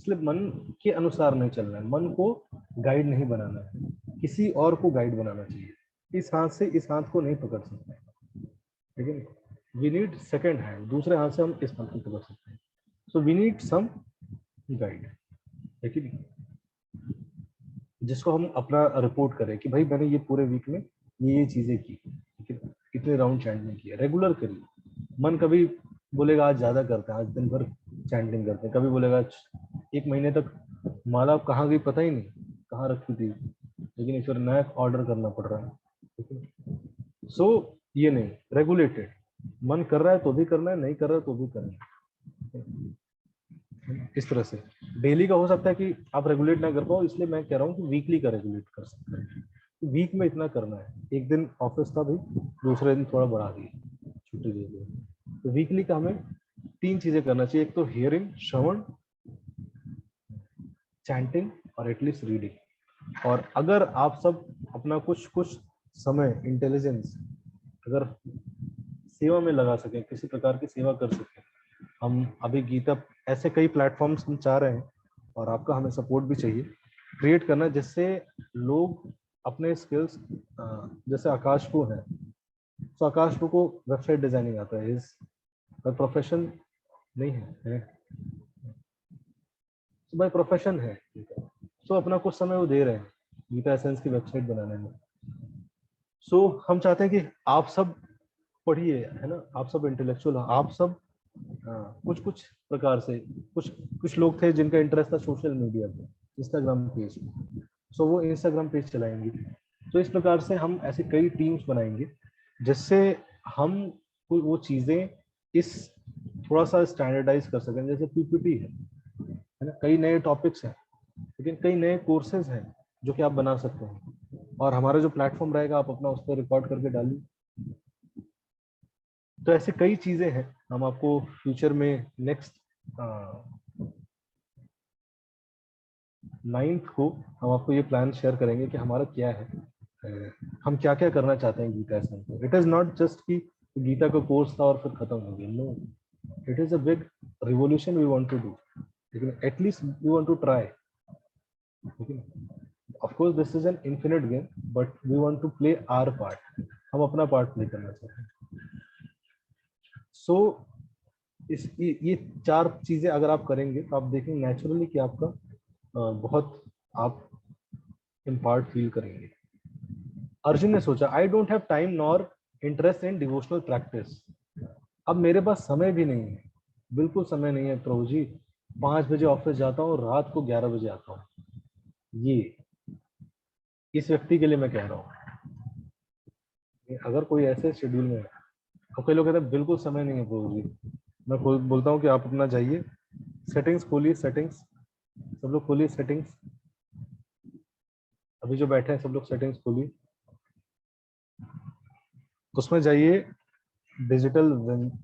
इसलिए मन के अनुसार नहीं चलना है, मन को गाइड नहीं बनाना है, किसी और को गाइड बनाना चाहिए। इस हाथ से इस हाथ को नहीं पकड़ सकते, ठीक है? वी नीड सेकेंड हैंड, दूसरे हाथ से हम इस हाथ को पकड़ सकते हैं। So we need some guide, ठीक है, जिसको हम अपना रिपोर्ट करें कि भाई मैंने ये पूरे वीक में ये चीजें की, ठीक है, कितने राउंड चैंटिंग किया। रेगुलर करिए। मन कभी बोलेगा आज ज्यादा करते हैं, आज दिन भर चैंटिंग करते हैं, कभी बोलेगा 1 महीने तक माला कहाँ गई पता ही नहीं, कहाँ रखी थी, लेकिन फिर नया ऑर्डर करना पड़ रहा है, ठीक है। सो ये नहीं, रेगुलेटेड, मन कर रहा है तो भी करना है, नहीं कर रहा है तो भी करना है, इस तरह से। डेली का हो सकता है कि आप रेगुलेट ना कर पाओ, इसलिए मैं कह रहा हूँ कि वीकली का रेगुलेट कर सकते हैं। वीक में इतना करना है। एक दिन ऑफिस था भाई, दूसरे दिन थोड़ा बढ़ा दिया, छुट्टी दे दी। तो वीकली का हमें 3 चीजें करना चाहिए। एक तो हियरिंग, श्रवण, चैंटिंग और एटलीस्ट रीडिंग। और अगर आप सब अपना कुछ समय, इंटेलिजेंस अगर सेवा में लगा सके, किसी प्रकार की सेवा कर सके, हम अभी गीता ऐसे कई प्लेटफॉर्म्स हम चाह रहे हैं और आपका हमें सपोर्ट भी चाहिए क्रिएट करना, जिससे लोग अपने स्किल्स, जैसे आकाश को है, तो आकाश को वेबसाइट डिजाइनिंग आता है, इस प्रोफेशन नहीं है, बाय प्रोफेशन है, सो अपना कुछ समय वो दे रहे हैं गीता एसेंस की वेबसाइट बनाने में। सो हम चाहते हैं कि आप सब पढ़िए, है ना, आप सब इंटेलेक्चुअल, आप सब कुछ प्रकार से, कुछ लोग थे जिनका इंटरेस्ट था सोशल मीडिया पे, इंस्टाग्राम पेज, सो वो इंस्टाग्राम पेज चलाएंगे। तो इस प्रकार से हम ऐसे कई टीम्स बनाएंगे जिससे हम वो चीजें इस थोड़ा सा स्टैंडर्डाइज कर सकें। जैसे पीपीटी है ना, कई नए टॉपिक्स हैं, लेकिन कई नए कोर्सेज हैं जो कि आप बना सकते हैं, और हमारा जो प्लेटफॉर्म रहेगा आप अपना उस पर रिकॉर्ड करके डालिए। तो ऐसे कई चीजें हैं, हम आपको फ्यूचर में नेक्स्ट 9th को हम आपको ये प्लान शेयर करेंगे कि हमारा क्या है, हम क्या क्या करना चाहते हैं गीता एसेंस में। इट इज नॉट जस्ट कि गीता का कोर्स था और फिर खत्म हो गया, no, it is a big revolution we want to do, लेकिन at least we want to try. Of course this is an infinite game, but we want to play our part, हम अपना पार्ट प्ले करना चाहते हैं। सो ये 4 चीजें अगर आप करेंगे तो आप देखेंगे नेचुरली कि आपका बहुत आप इम्पार्ट फील करेंगे। अर्जुन ने सोचा, I don't have time nor interest in devotional practice. अब मेरे पास समय भी नहीं है, बिल्कुल समय नहीं है प्रभु जी, 5 बजे ऑफिस जाता हूँ, रात को 11 बजे आता हूँ। ये इस व्यक्ति के लिए मैं कह रहा हूँ, अगर कोई ऐसे शेड्यूल में है, तो कई लोग कहते हैं बिल्कुल समय नहीं है प्रभु जी। मैं बोलता हूँ कि आप अपना जाइए, सेटिंग्स खोलिए, सेटिंग्स सब लोग खोलिए, सेटिंग्स अभी जो बैठे हैं सब लोग सेटिंग्स खोलिए, उसमें जाइए डिजिटल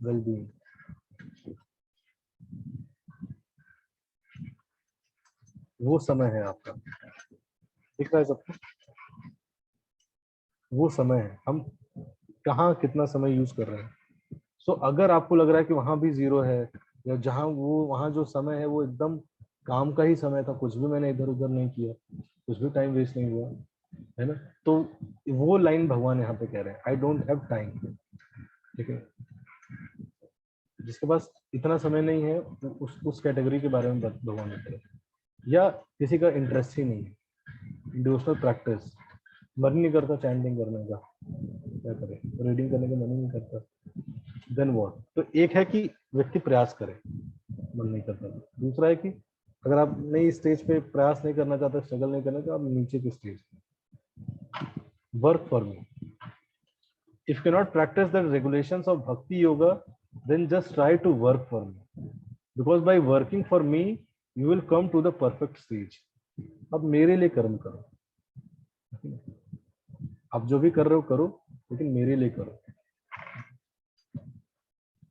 वेलबींग, वो समय है आपका, दिख रहा है सबको, वो समय है, हम कहाँ कितना समय यूज कर रहे हैं। सो अगर आपको लग रहा है कि वहां भी 0 है, या जहां वहां जो समय है वो एकदम काम का ही समय था, कुछ भी मैंने इधर उधर नहीं किया, कुछ भी टाइम वेस्ट नहीं हुआ, है ना, तो वो लाइन भगवान यहाँ पे कह रहे हैं, आई डोंट हैव टाइम। ठीक है, जिसके पास इतना समय नहीं है उस कैटेगरी के बारे में भगवान कह रहे हैं, या किसी का इंटरेस्ट ही नहीं है, डिवोशनल प्रैक्टिस मन नहीं करता चैंटिंग करने का, क्या करें, रीडिंग करने का मन नहीं करता, देन व्हाट। तो एक है कि व्यक्ति प्रयास करे, मन नहीं करता। दूसरा है कि अगर आप नई स्टेज पे प्रयास नहीं करना चाहते, स्ट्रगल नहीं करना, तो आप नीचे की stage work for me. If you can not practice the regulations of भक्ति yoga, then just try to work for me, because by working for me you will come to the perfect stage। अब मेरे लिए कर्म करो, आप जो भी कर रहे हो करो, लेकिन मेरे लिए करो।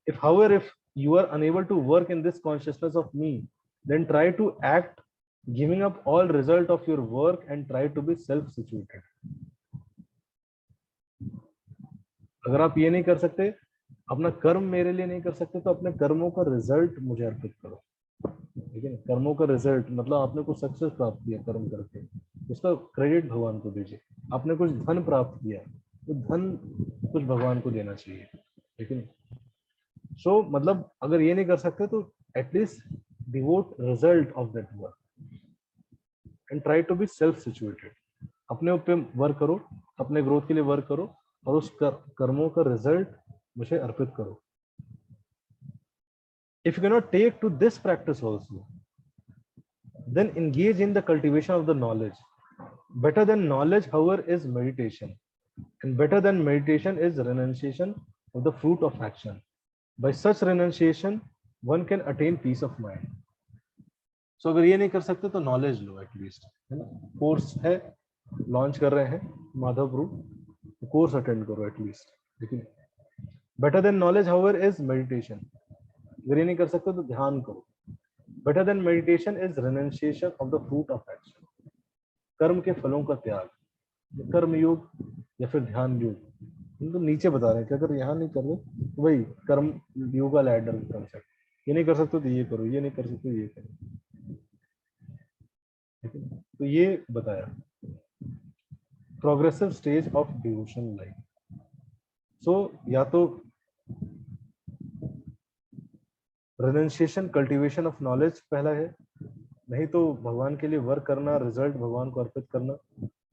if you are unable to work in this consciousness of me, then try to act giving up all result of your work and try to be self situated। अगर आप ये नहीं कर सकते, अपना कर्म मेरे लिए नहीं कर सकते, तो अपने कर्मों का रिजल्ट मुझे अर्पित करो। ठीक है, कर्मों का रिजल्ट मतलब आपने कुछ सक्सेस प्राप्त किया कर्म करके, उसका क्रेडिट भगवान को दीजिए। आपने कुछ धन प्राप्त किया, तो धन कुछ भगवान को देना चाहिए। ठीक है, सो मतलब अगर ये नहीं कर सकते तो at least devote result of that work and try to be self situated. अपने ऊपर वर्क करो, अपने ग्रोथ के लिए वर्क करो, और उस कर्मों का रिजल्ट मुझे अर्पित करो। If you cannot take to this practice also, then engage in the cultivation of the knowledge. Better than knowledge, however, is meditation, and better than meditation is renunciation of the fruit of action. By such renunciation, one can attain peace of mind. So अगर ये नहीं कर सकते तो knowledge लो at least, है ना, course है, launch कर रहे हैं माधवपुर, कोर्स अटेंड करो एटलीस्ट, लेकिन better than knowledge however is meditation. अगर ये नहीं कर सकते तो ध्यान करो। Better than meditation is renunciation of the fruit of action, कर्म के फलों का त्याग, कर्म योग या फिर ध्यान योग। हम तो नीचे बता रहे हैं कि अगर यहाँ नहीं कर रहे तो वही कर्म योगा लैडर कंसेप्ट, ये नहीं कर सकते तो ये करो, ये नहीं कर सकते तो ये करो, ठीक है। तो ये बताया progressive stage of devotion life. So या तो रेनंसिएशन, कल्टीवेशन ऑफ नॉलेज पहला है, नहीं तो भगवान के लिए वर्क करना, रिजल्ट भगवान को अर्पित करना,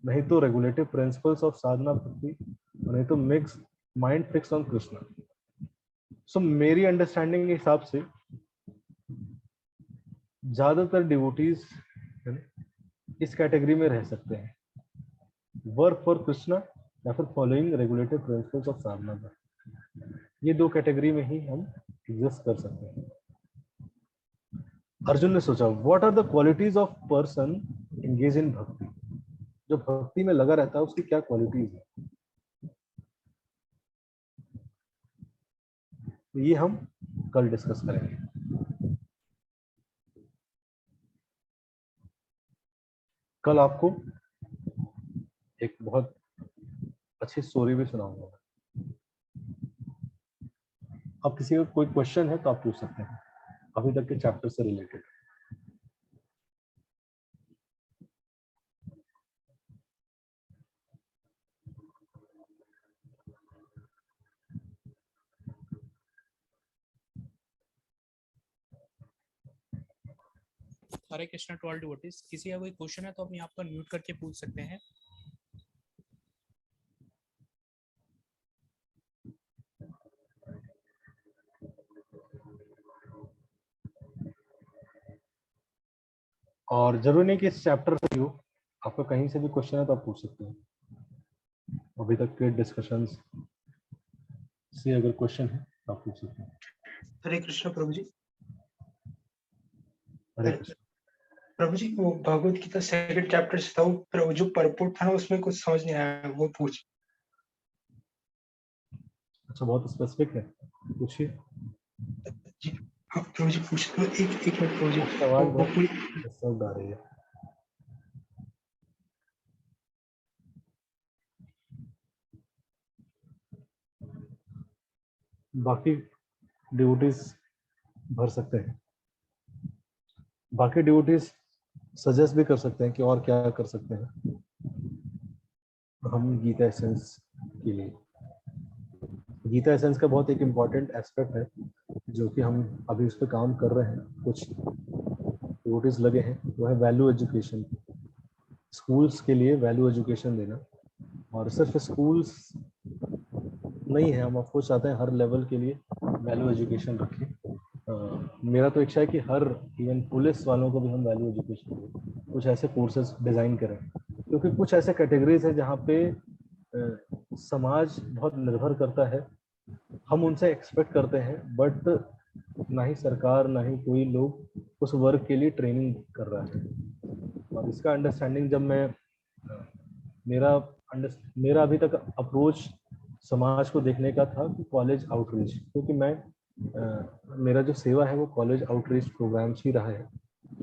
नहीं तो रेगुलेटिव प्रिंसिपल्स ऑफ साधना भक्ति, नहीं तो mix mind fix on Krishna. So मेरी अंडरस्टैंडिंग के हिसाब से ज्यादातर डिवोटीज इस कैटेगरी में रह सकते हैं, वर्क फॉर कृष्णा या फिर फॉलोइंग रेगुलेटिव प्रिंसिपल्स ऑफ साधना। ये दो कैटेगरी में ही हम एग्जिस्ट कर सकते हैं। अर्जुन ने सोचा what are the qualities of person engage in bhakti, जो भक्ति में लगा रहता है उसकी क्या क्वालिटीज है। तो ये हम कल डिस्कस करेंगे। कल आपको एक बहुत अच्छी स्टोरी भी सुनाऊंगा। अब किसी का कोई क्वेश्चन है तो आप पूछ सकते हैं अभी तक के चैप्टर से related. Hare Krishna to all devotees. किसी का कोई क्वेश्चन है तो अपने आप को म्यूट करके पूछ सकते हैं। और जरूरी नहीं कि इस चैप्टर से हो, आपका कहीं से भी क्वेश्चन है तो आप पूछ सकते हैं। अभी तक के डिस्कशंस से अगर क्वेश्चन है तो आप पूछ सकते हैं। हरे कृष्ण प्रभु जी। हरे कृष्ण। प्रभु जी वो भगवत गीता सेकंड चैप्टर से था, वो जो परपोर्ट था ना उसमें कुछ समझ नहीं आया, वो पूछ। अच्छा, बहुत स्पेसिफिक है, पूछिए। जी हाँ प्रभु जी पूछ। एक मिनट प्रभु जी। आवाज बहुत डिस्टर्ब आ रही है। बाकी ड्यूटीज भर सकते हैं, बाकी ड्यूटीज सजेस्ट भी कर सकते हैं कि और क्या कर सकते हैं हम गीता एसेंस के लिए। गीता एसेंस का बहुत एक इम्पॉर्टेंट एस्पेक्ट है जो कि हम अभी उस पर काम कर रहे हैं, कुछ ड्यूटीज लगे हैं, वो है वैल्यू एजुकेशन। स्कूल्स के लिए वैल्यू एजुकेशन देना, और सिर्फ स्कूल्स नहीं है, हम ऑफकोर्स चाहते हैं हर लेवल के लिए वैल्यू एजुकेशन रखें। मेरा तो इच्छा है कि हर इवन पुलिस वालों को भी हम वैल्यू एजुकेशन दें, कुछ ऐसे कोर्सेज डिजाइन करें, क्योंकि कुछ ऐसे कैटेगरीज है जहाँ पे समाज बहुत निर्भर करता है, हम उनसे एक्सपेक्ट करते हैं, बट ना ही सरकार ना ही कोई लोग उस वर्क के लिए ट्रेनिंग कर रहा है। और इसका अंडरस्टैंडिंग जब मैं मेरा अभी तक अप्रोच समाज को देखने का था कि कॉलेज आउटरीच, क्योंकि मैं मेरा जो सेवा है वो कॉलेज आउटरीच प्रोग्राम्स ही रहा है,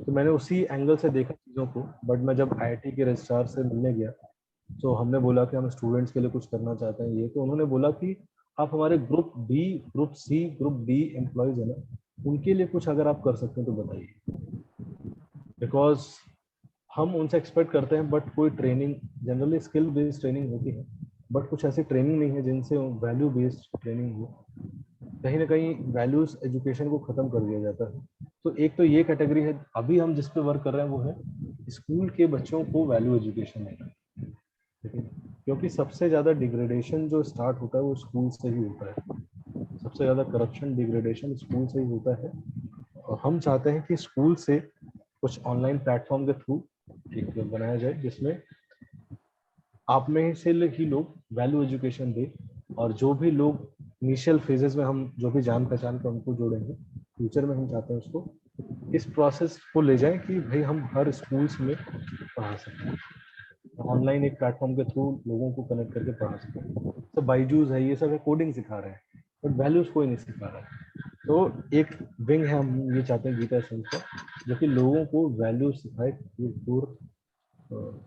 तो मैंने उसी एंगल से देखा चीज़ों को। बट मैं जब आईआईटी के रजिस्ट्रार से मिलने गया तो हमने बोला कि हम स्टूडेंट्स के लिए कुछ करना चाहते हैं ये, तो उन्होंने बोला कि आप हमारे group B, group C, group D employees है ना, उनके लिए कुछ अगर आप कर सकते हैं तो बताइए, बिकॉज हम उनसे एक्सपेक्ट करते हैं, बट कोई training, generally skill based training होती है, बट कुछ ऐसी ट्रेनिंग नहीं है जिनसे वैल्यू बेस्ड ट्रेनिंग हो। कहीं ना कहीं वैल्यूज एजुकेशन को खत्म कर दिया जाता है। तो एक तो ये कैटेगरी है, अभी हम जिस पे वर्क कर रहे हैं वो है स्कूल के बच्चों को वैल्यू एजुकेशन देना, क्योंकि सबसे ज्यादा डिग्रेडेशन जो स्टार्ट होता है वो स्कूल से ही होता है, सबसे ज्यादा करप्शन डिग्रेडेशन स्कूल से ही होता है। और हम चाहते हैं कि स्कूल से कुछ ऑनलाइन प्लेटफॉर्म के थ्रू एक बनाया जाए जिसमें आप में से ही लोग वैल्यू एजुकेशन दे, और जो भी लोग इनिशियल फेजेस में हम जो भी जान पहचान कर उनको जोड़ेंगे, फ्यूचर में हम चाहते हैं उसको इस प्रोसेस को ले जाएं कि भाई हम हर स्कूल्स में पढ़ा सकें। ऑनलाइन एक प्लेटफॉर्म के थ्रू लोगों को कनेक्ट करके पढ़ा सकते हैं। तो बायजूस है, ये सब है, कोडिंग सिखा रहे हैं, बट वैल्यूज कोई नहीं सिखा रहा है। तो एक विंग है, हम ये चाहते हैं गीता एसेंस का, जो कि लोगों को वैल्यूज सिखाए,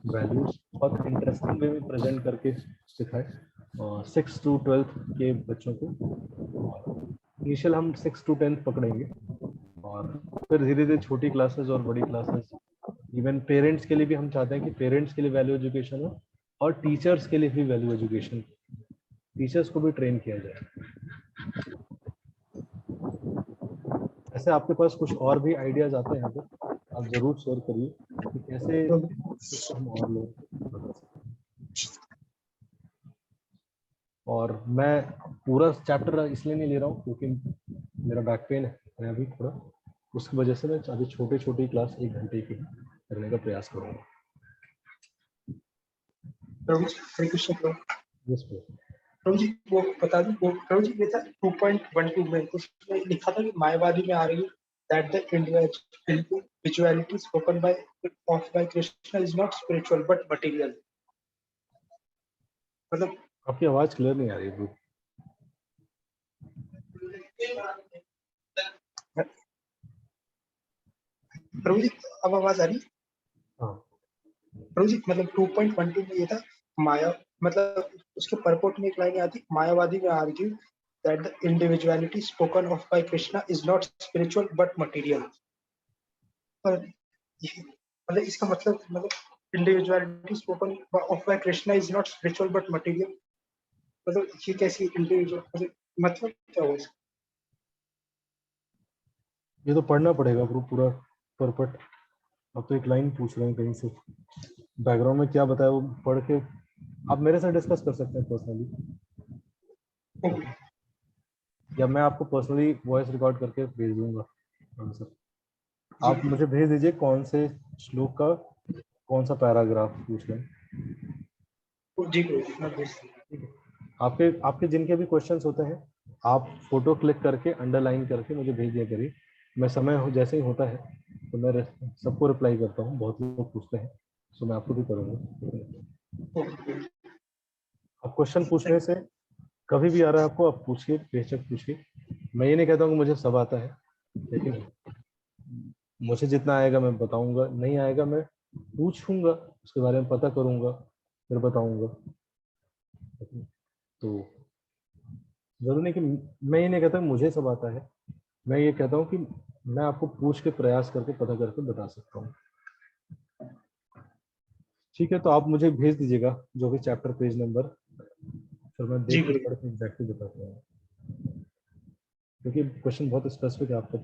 वैल्यूज बहुत इंटरेस्टिंग वे में प्रेजेंट करके सिखाए 6 to 12 के बच्चों को। इनिशियल हम 6 to 10 पकड़ेंगे, और फिर धीरे धीरे छोटी क्लासेस और बड़ी क्लासेस, इवन पेरेंट्स के लिए भी हम चाहते हैं कि पेरेंट्स के लिए वैल्यू एजुकेशन हो, और टीचर्स के लिए भी वैल्यू एजुकेशन, टीचर्स को भी ट्रेन किया जाए। ऐसे आपके पास कुछ और भी आइडियाज आते हैं तो आप जरूर शेयर करिए कि कैसे इसको हम और लोग बता सकते हैं। और मैं पूरा चैप्टर इसलिए नहीं ले रहा हूँ क्योंकि मेरा बैक पेन है अभी थोड़ा, उसकी वजह से मैं अभी छोटे छोटी क्लास 1 घंटे की करने का प्रयास करूँगा। प्रभु जी हरे कृष्ण प्रभु। यस प्रभु। प्रभु जी वो बता दूं, वो प्रभु जी ये था 2.12 में उसमें लिखा था कि मायावादी में आ रही है that the individuality spoken by Krishna is not spiritual but material। मतलब आपकी आवाज क्लियर नहीं आ रही है। प्रभु जी अब आवाज आ रही? हाँ प्रभु जी मतलब 2.12 में ये था माया, मतलब उसके परपोर्ट में एक लाइन आती, मायावादी में argue that the individuality spoken of by Krishna is not spiritual but material। और मतलब इसका मतलब individuality spoken of by Krishna is not spiritual but material, मतलब ये कैसी इंडिविजुअल, मतलब क्या हो इसका? ये तो पढ़ना पड़ेगा पूरा परपट। अब तो एक लाइन पूछ रहे हैं कहीं से, बैकग्राउंड में क्या बताया वो पढ़ के आप मेरे साथ डिस्कस कर सकते हैं पर्सनली, या मैं आपको पर्सनली वॉइस रिकॉर्ड करके भेज दूंगा आंसर। आप मुझे भेज दीजिए कौन से श्लोक का कौन सा पैराग्राफ पूछ रहे हैं। जी ठीक है, आपके आपके जिनके भी क्वेश्चंस होते हैं आप फोटो क्लिक करके अंडरलाइन करके मुझे भेज दिया करिए। मैं समय जैसे ही होता है तो मैं सबको रिप्लाई करता हूँ, बहुत लोग पूछते हैं, तो मैं आपको भी करूँगा। अब क्वेश्चन पूछने से कभी भी आ रहा है आपको, आप पूछिए, बेशक पूछिए। मैं ये नहीं कहता हूँ कि मुझे सब आता है, लेकिन मुझे जितना आएगा मैं बताऊंगा, नहीं आएगा मैं पूछूंगा, उसके बारे में पता करूंगा, फिर बताऊंगा। तो जरूरी नहीं कि मैं ये नहीं कहता मुझे सब आता है, मैं ये कहता हूँ कि मैं आपको पूछ के प्रयास करके पता करके बता सकता हूँ। ठीक है, तो आप मुझे भेज दीजिएगा जो भी चैप्टर पेज नंबर, फिर मैं देख के पढ़ के एग्जैक्टली बताता हूँ, क्योंकि क्वेश्चन बहुत स्पेसिफिक है आपका।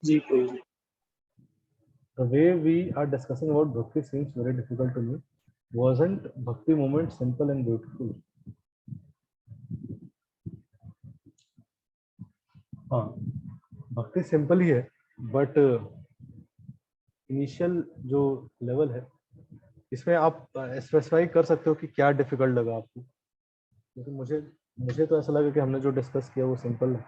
जी The way we are discussing about bhakti seems very difficult to me. Wasn't bhakti moment simple and beautiful? हाँ, भक्ति सिंपल ही है, बट इनिशियल जो लेवल है इसमें आप स्पेसिफाई कर सकते हो कि क्या डिफिकल्ट लगा आपको, क्योंकि मुझे तो ऐसा लगा कि हमने जो डिस्कस किया वो सिंपल है।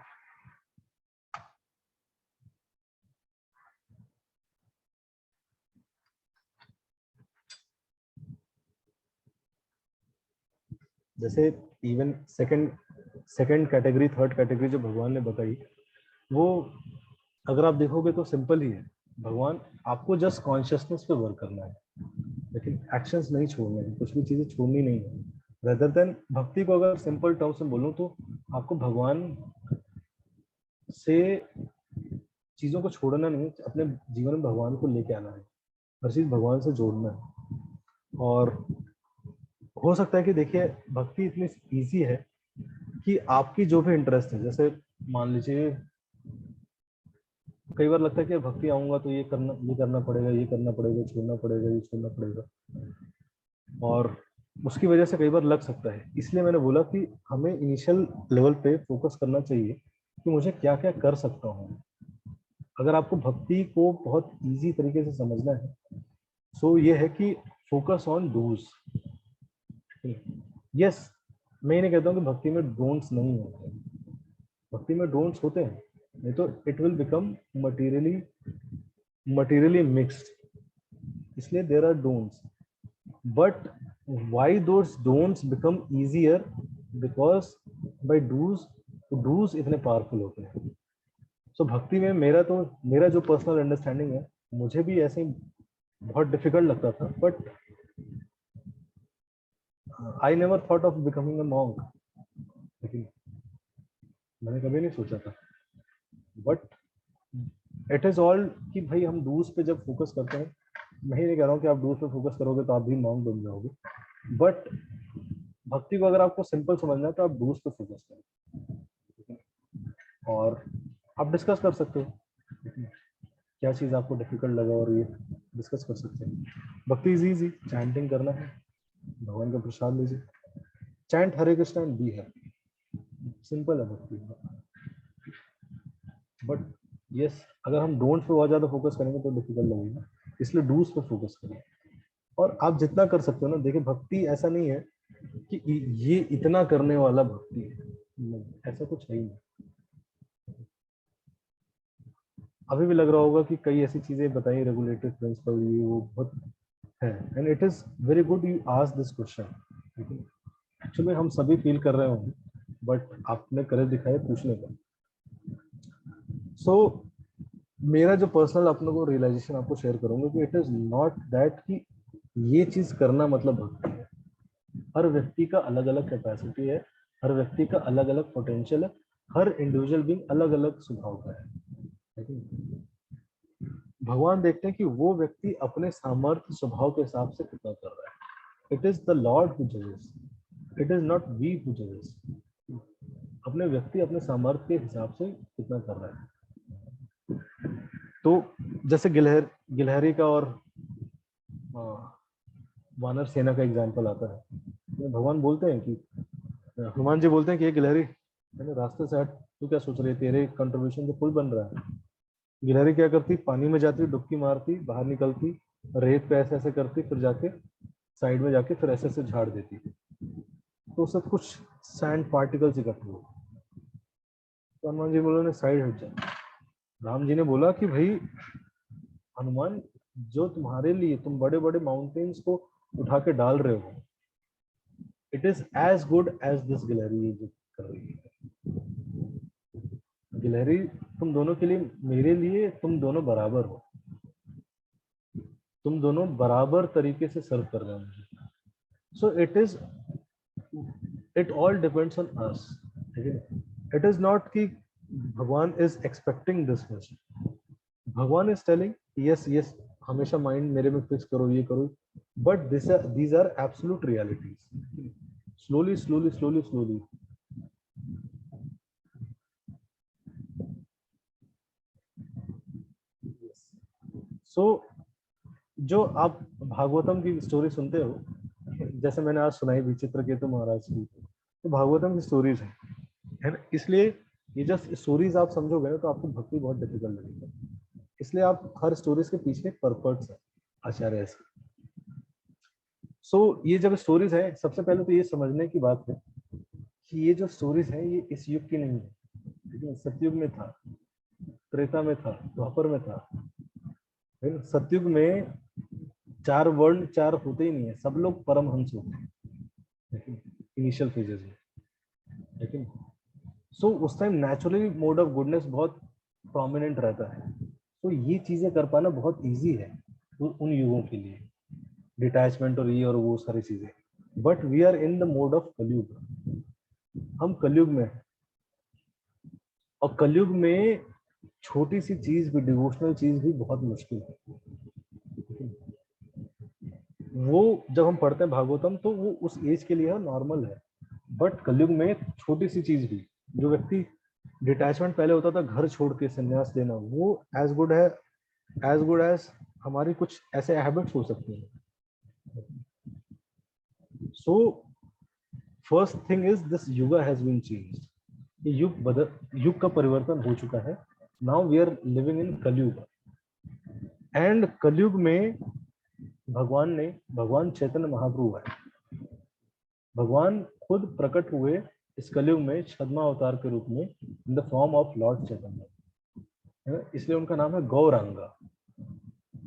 जैसे even second category, third category जो भगवान ने बताई, वो अगर आप देखोगे तो सिंपल ही है। भगवान आपको जस्ट कॉन्शियसनेस पे वर्क करना है, लेकिन एक्शंस नहीं छोड़ने हैं, कुछ भी चीजें छोड़नी नहीं है। रेदर देन भक्ति को अगर सिंपल टर्म्स में बोलूं तो आपको भगवान से चीजों को छोड़ना नहीं, अपने जीवन में भगवान को लेके आना है, हर चीज भगवान से जोड़ना है। और हो सकता है कि देखिए भक्ति इतनी इजी है कि आपकी जो भी इंटरेस्ट है, जैसे मान लीजिए कई बार लगता है कि भक्ति आऊंगा तो ये करना पड़ेगा, ये करना पड़ेगा, छोड़ना पड़ेगा, ये छोड़ना पड़ेगा, और उसकी वजह से कई बार लग सकता है। इसलिए मैंने बोला कि हमें इनिशियल लेवल पे फोकस करना चाहिए कि मुझे क्या क्या कर सकता हूँ। अगर आपको भक्ति को बहुत इजी तरीके से समझना है, सो ये है कि फोकस ऑन डूज। यस, मैं ये नहीं कहता हूँ कि भक्ति में डोंट्स नहीं होते, भक्ति में डोंट्स होते हैं, नहीं तो it will become materially materially mixed, इसलिए there are don'ts. But why those don'ts become easier? Because by do's इतने पावरफुल होते हैं. सो भक्ति में मेरा जो पर्सनल अंडरस्टैंडिंग है, मुझे भी ऐसे ही बहुत डिफिकल्ट लगता था, but I never thought of becoming a monk. लेकिन मैंने कभी नहीं सोचा था. बट इट इज ऑल कि भाई हम डूज पे जब फोकस करते हैं, मैं ही नहीं कह रहा हूँ कि आप डूज पे फोकस करोगे तो आप भी मॉन्क बन जाओगे, बट भक्ति को अगर आपको सिंपल समझना है तो आप डूज पे फोकस करो और आप डिस्कस कर सकते हो क्या चीज आपको डिफिकल्ट लगा और ये डिस्कस कर सकते हैं. भक्ति इज इजी, चैंटिंग करना है, भगवान का प्रसाद लीजिए, chant Hare Krishna and be है, सिंपल है भक्ति. बट यस, अगर हम डोंट पे बहुत ज्यादा फोकस करेंगे तो डिफिकल्ट लगेगा, इसलिए डूज पे फोकस करें. और आप जितना कर सकते हो ना, देखिए भक्ति ऐसा नहीं है कि ये इतना करने वाला भक्ति है, ऐसा कुछ है ही नहीं. अभी भी लग रहा होगा कि कई ऐसी चीजें बताई, रेगुलेटरी प्रिंसिपल, ये वो बहुत है, and it is very good you ask this question. Actually हम सभी फील कर रहे होंगे, बट आपने करेज दिखाया पूछने का. सो मेरा जो पर्सनल अपने को रियलाइजेशन आपको शेयर करूंगा कि इट इज नॉट दैट कि ये चीज करना मतलब भक्ति है. हर व्यक्ति का अलग अलग कैपेसिटी है, हर व्यक्ति का अलग अलग पोटेंशियल है, हर इंडिविजुअल बीइंग अलग अलग स्वभाव का है. भगवान देखते हैं कि वो व्यक्ति अपने सामर्थ्य स्वभाव के हिसाब से कितना कर रहा है. It is the Lord who जजेस, it is not we who जजेस. अपने व्यक्ति अपने सामर्थ्य के हिसाब से कितना कर रहा है. तो जैसे गिलहरी का और वानर सेना का एग्जाम्पल आता है. भगवान बोलते हैं कि हनुमान जी बोलते हैं कि ये गिलहरी रास्ते से हट, तू क्या सोच रही है, तेरे कंट्रीब्यूशन से पुल बन रहा है. गिलहरी क्या करती, पानी में जाती, डुबकी मारती, बाहर निकलती, रेत पे ऐसे ऐसे करती, फिर जाके साइड में जाके फिर ऐसे ऐसे झाड़ देती, तो उससे कुछ सैंड पार्टिकल्स इकट्ठे हो. तो हनुमान जी बोले साइड हट जाए. राम जी ने बोला कि भाई हनुमान, जो तुम्हारे लिए तुम बड़े बड़े माउंटेन्स को उठा के डाल रहे हो, it is as good as this गिलहरी जो कर रही है. गिलहरी तुम दोनों के लिए, मेरे लिए तुम दोनों बराबर हो, तुम दोनों बराबर तरीके से सर्व कर रहे हो मुझे. So it all depends on us. It is not कि भगवान इज एक्सपेक्टिंग दिस मच. भगवान इज टेलिंग यस यस, हमेशा माइंड मेरे में फिक्स करो, ये करो, but these are absolute realities. Slowly slowly slowly slowly. So जो आप भागवतम की स्टोरी सुनते हो, जैसे मैंने आज सुनाई विचित्रकेतु महाराज की, तो भागवतम की स्टोरीज है ना, इसलिए ये जब स्टोरीज आप समझोगे ना तो आपको भक्ति बहुत डिफिकल्ट लगेगा. इसलिए आप हर स्टोरीज के पीछे पर्पस है आचार्य से. सो ये जब स्टोरीज है, सबसे पहले तो ये समझने की बात है कि ये जो स्टोरीज है ये इस युग की नहीं है, लेकिन सतयुग में था, त्रेता में था, द्वापर में था. सतयुग में 4 वर्ण 4 होते ही नहीं है, सब लोग परमहंस होते हैं इनिशियल फेजेस में. लेकिन सो उस time naturally mode of goodness बहुत प्रोमिनेंट रहता है. तो ये चीजें कर पाना बहुत इजी है उन युगों के लिए, डिटैचमेंट और ये और वो सारी चीजें. But we are in the mode of Kalyug. हम कलयुग में हैं, और कलयुग में छोटी सी चीज भी, डिवोशनल चीज भी बहुत मुश्किल है. वो जब हम पढ़ते हैं भागवतम तो वो उस एज के लिए नॉर्मल है, बट कलयुग में छोटी सी चीज भी, जो व्यक्ति डिटैचमेंट पहले होता था, घर छोड़ के संन्यास लेना, वो एज गुड एज हमारी कुछ ऐसे हैबिट्स हो सकते हैं. So first thing is this yuga has been changed. ये युग का परिवर्तन हो चुका है. Now we are living in Kalyug. And कलयुग में भगवान चैतन्य महाप्रभु है, भगवान खुद प्रकट हुए इस कलयुग में छद्मा अवतार के रूप में, in the form of lord Chaitanya. इसलिए उनका नाम है गौरांगा.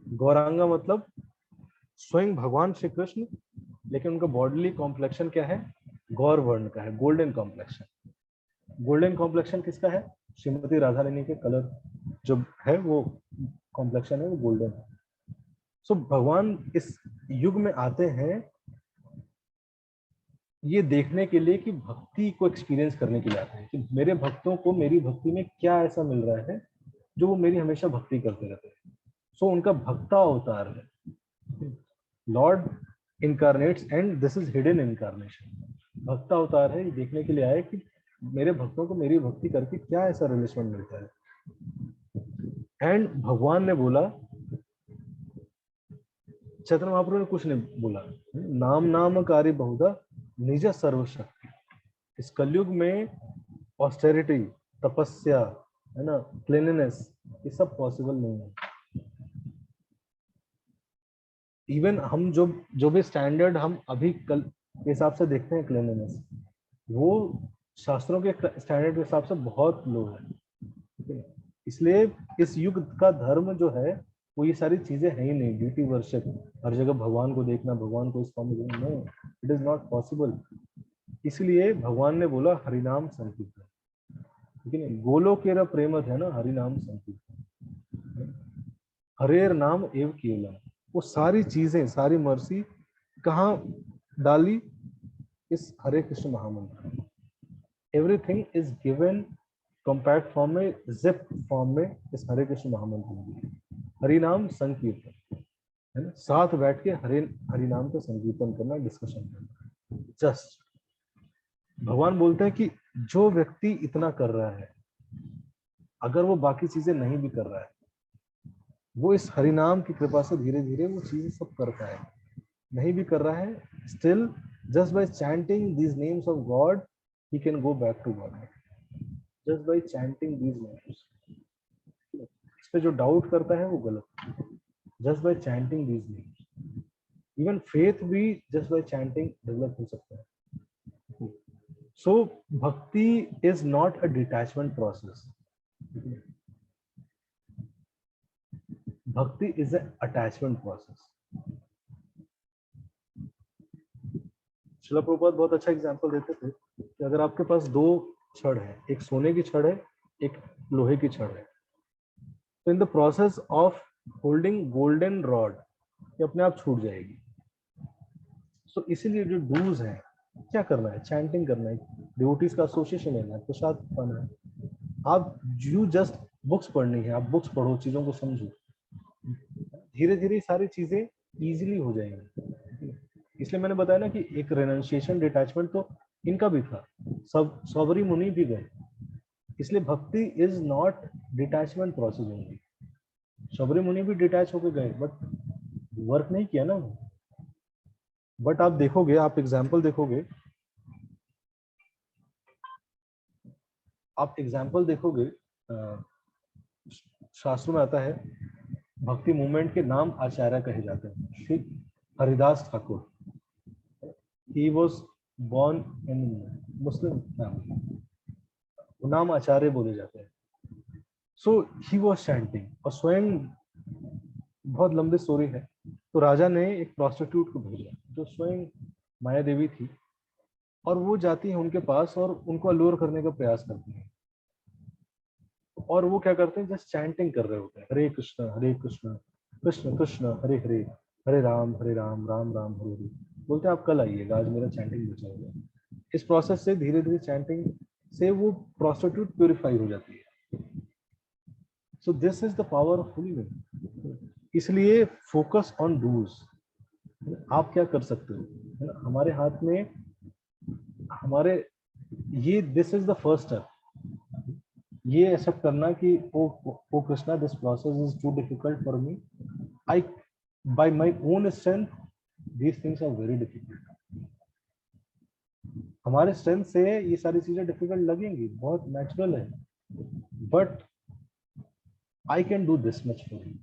गौरांगा मतलब स्वयं भगवान श्री कृष्ण, लेकिन उनका बॉडीली कॉम्प्लेक्शन क्या है? गौर वर्ण का है, गोल्डन कॉम्प्लेक्शन। गोल्डन कॉम्प्लेक्शन किसका है? श्रीमती राधा रानी के कलर जो है वो कॉम्प्लेक्शन है, वो गोल्डन है। सो भगवान इस युग में आते हैं ये देखने के लिए कि भक्ति को एक्सपीरियंस करने के लिए आते हैं कि मेरे भक्तों को मेरी भक्ति में क्या ऐसा मिल रहा है जो वो मेरी हमेशा भक्ति करते रहते हैं। सो उनका भक्ता अवतार है, Lord incarnate's and this is hidden incarnation. भक्ता अवतार है, ये देखने के लिए आए कि मेरे भक्तों को मेरी भक्ति करके क्या ऐसा रिलेशन मिलता है। एंड भगवान ने बोला, चैतन्य महाप्रभु ने कुछ नहीं बोला, नाम नामकारी बहुधा निज सर्वशक्ति। इस कलयुग में ऑस्टेरिटी, तपस्या, है ना, क्लीनलीनेस, ये सब पॉसिबल नहीं है। इवन हम जो भी स्टैंडर्ड हम अभी कल के हिसाब से देखते हैं क्लीनलीनेस, वो शास्त्रों के स्टैंडर्ड के हिसाब से बहुत लो है। इसलिए इस युग का धर्म जो है वो ये सारी चीजें है ही नहीं। ड्यूटी वर्शिप, हर जगह भगवान को देखना, भगवान को इस फॉर्म में देखना, no, it is not possible. इसलिए भगवान ने बोला हरिनाम संकीर्तन, ठीक है ना, गोलोकेर प्रेमत है ना हरिनाम संकीर्तन, हरेर नाम एव केवलम। वो सारी चीजें, सारी मर्सी कहाँ डाली? इस हरे कृष्ण महामंत्र। Everything is given compact form में, जिप फॉर्म में इस हरे कृष्ण महामंत्र में। हरिनाम संकीर्तन है ना, साथ बैठ के हरिनाम का संकीर्तन करना, डिस्कशन करना। जस्ट भगवान बोलते हैं कि जो व्यक्ति इतना कर रहा है, अगर वो बाकी चीजें नहीं भी कर रहा है, वो इस हरिनाम की कृपा से धीरे धीरे वो चीजें सब करता है। नहीं भी कर रहा है, still just by chanting these names of God he can go back to God. Just by chanting these names. इस पे जो डाउट करता है वो गलत। Just by chanting these names, even faith भी जस्ट बाय चैंटिंग डेवलप हो सकता है। So bhakti is not a detachment process, bhakti is an attachment process. Srila Prabhupada बहुत अच्छा एग्जांपल देते थे कि अगर आपके पास दो छड़ है, एक सोने की छड़ है, एक लोहे की छड़ है, तो in the process of holding golden rod ये अपने आप छूट जाएगी। सो इसीलिए जो डूज है, क्या करना है? चैंटिंग करना है, डिवोटीज का एसोसिएशन लेना है, प्रसाद पाना है। आप यू जस्ट बुक्स पढ़नी है, आप बुक्स पढ़ो, चीजों को समझो, धीरे धीरे सारी चीजें इजीली हो जाएंगी। इसलिए मैंने बताया ना कि एक रेनंसिएशन, डिटैचमेंट तो इनका भी था, सब सबरी मुनि भी गए। इसलिए bhakti is not detachment process only. Sabari मुनि भी डिटैच होकर गए बट वर्क नहीं किया ना। बट आप देखोगे, आप एग्जाम्पल देखोगे, आप एग्जाम्पल देखोगे, शास्त्रों में आता है भक्ति मूवमेंट के नाम आचार्य कहे जाते हैं। Shri Haridas Thakur, he was born in Muslim family, वो नाम आचार्य बोले जाते हैं। सो ही वॉज चैंटिंग, और स्वयं बहुत लंबी स्टोरी है। तो राजा ने एक प्रोस्टिट्यूट को भेजा जो स्वयं माया देवी थी, और वो जाती है उनके पास और उनको अल्लूर करने का प्रयास करती है। और वो क्या करते हैं? जस्ट चैंटिंग कर रहे होते हैं, हरे कृष्ण कृष्ण कृष्ण हरे हरे, हरे राम राम राम हरे हरे। बोलते हैं आप कल आइएगा, आज मेरा चैंटिंग बचा हुआ है। इस प्रोसेस से धीरे धीरे चैंटिंग से वो प्रोस्टिट्यूट प्यूरिफाई हो जाती है। So this is the power of holiness. इसलिए फोकस ऑन डूज। आप क्या कर सकते हो, है ना? हमारे हाथ में, हमारे ये this is the first step, ये एक्सेप्ट करना कि oh Krishna, this process is too difficult for me, I by my own strength these things are very difficult. हमारे स्ट्रेंथ से ये सारी चीजें डिफिकल्ट लगेंगी, बहुत नेचुरल है, but I can do this much for you.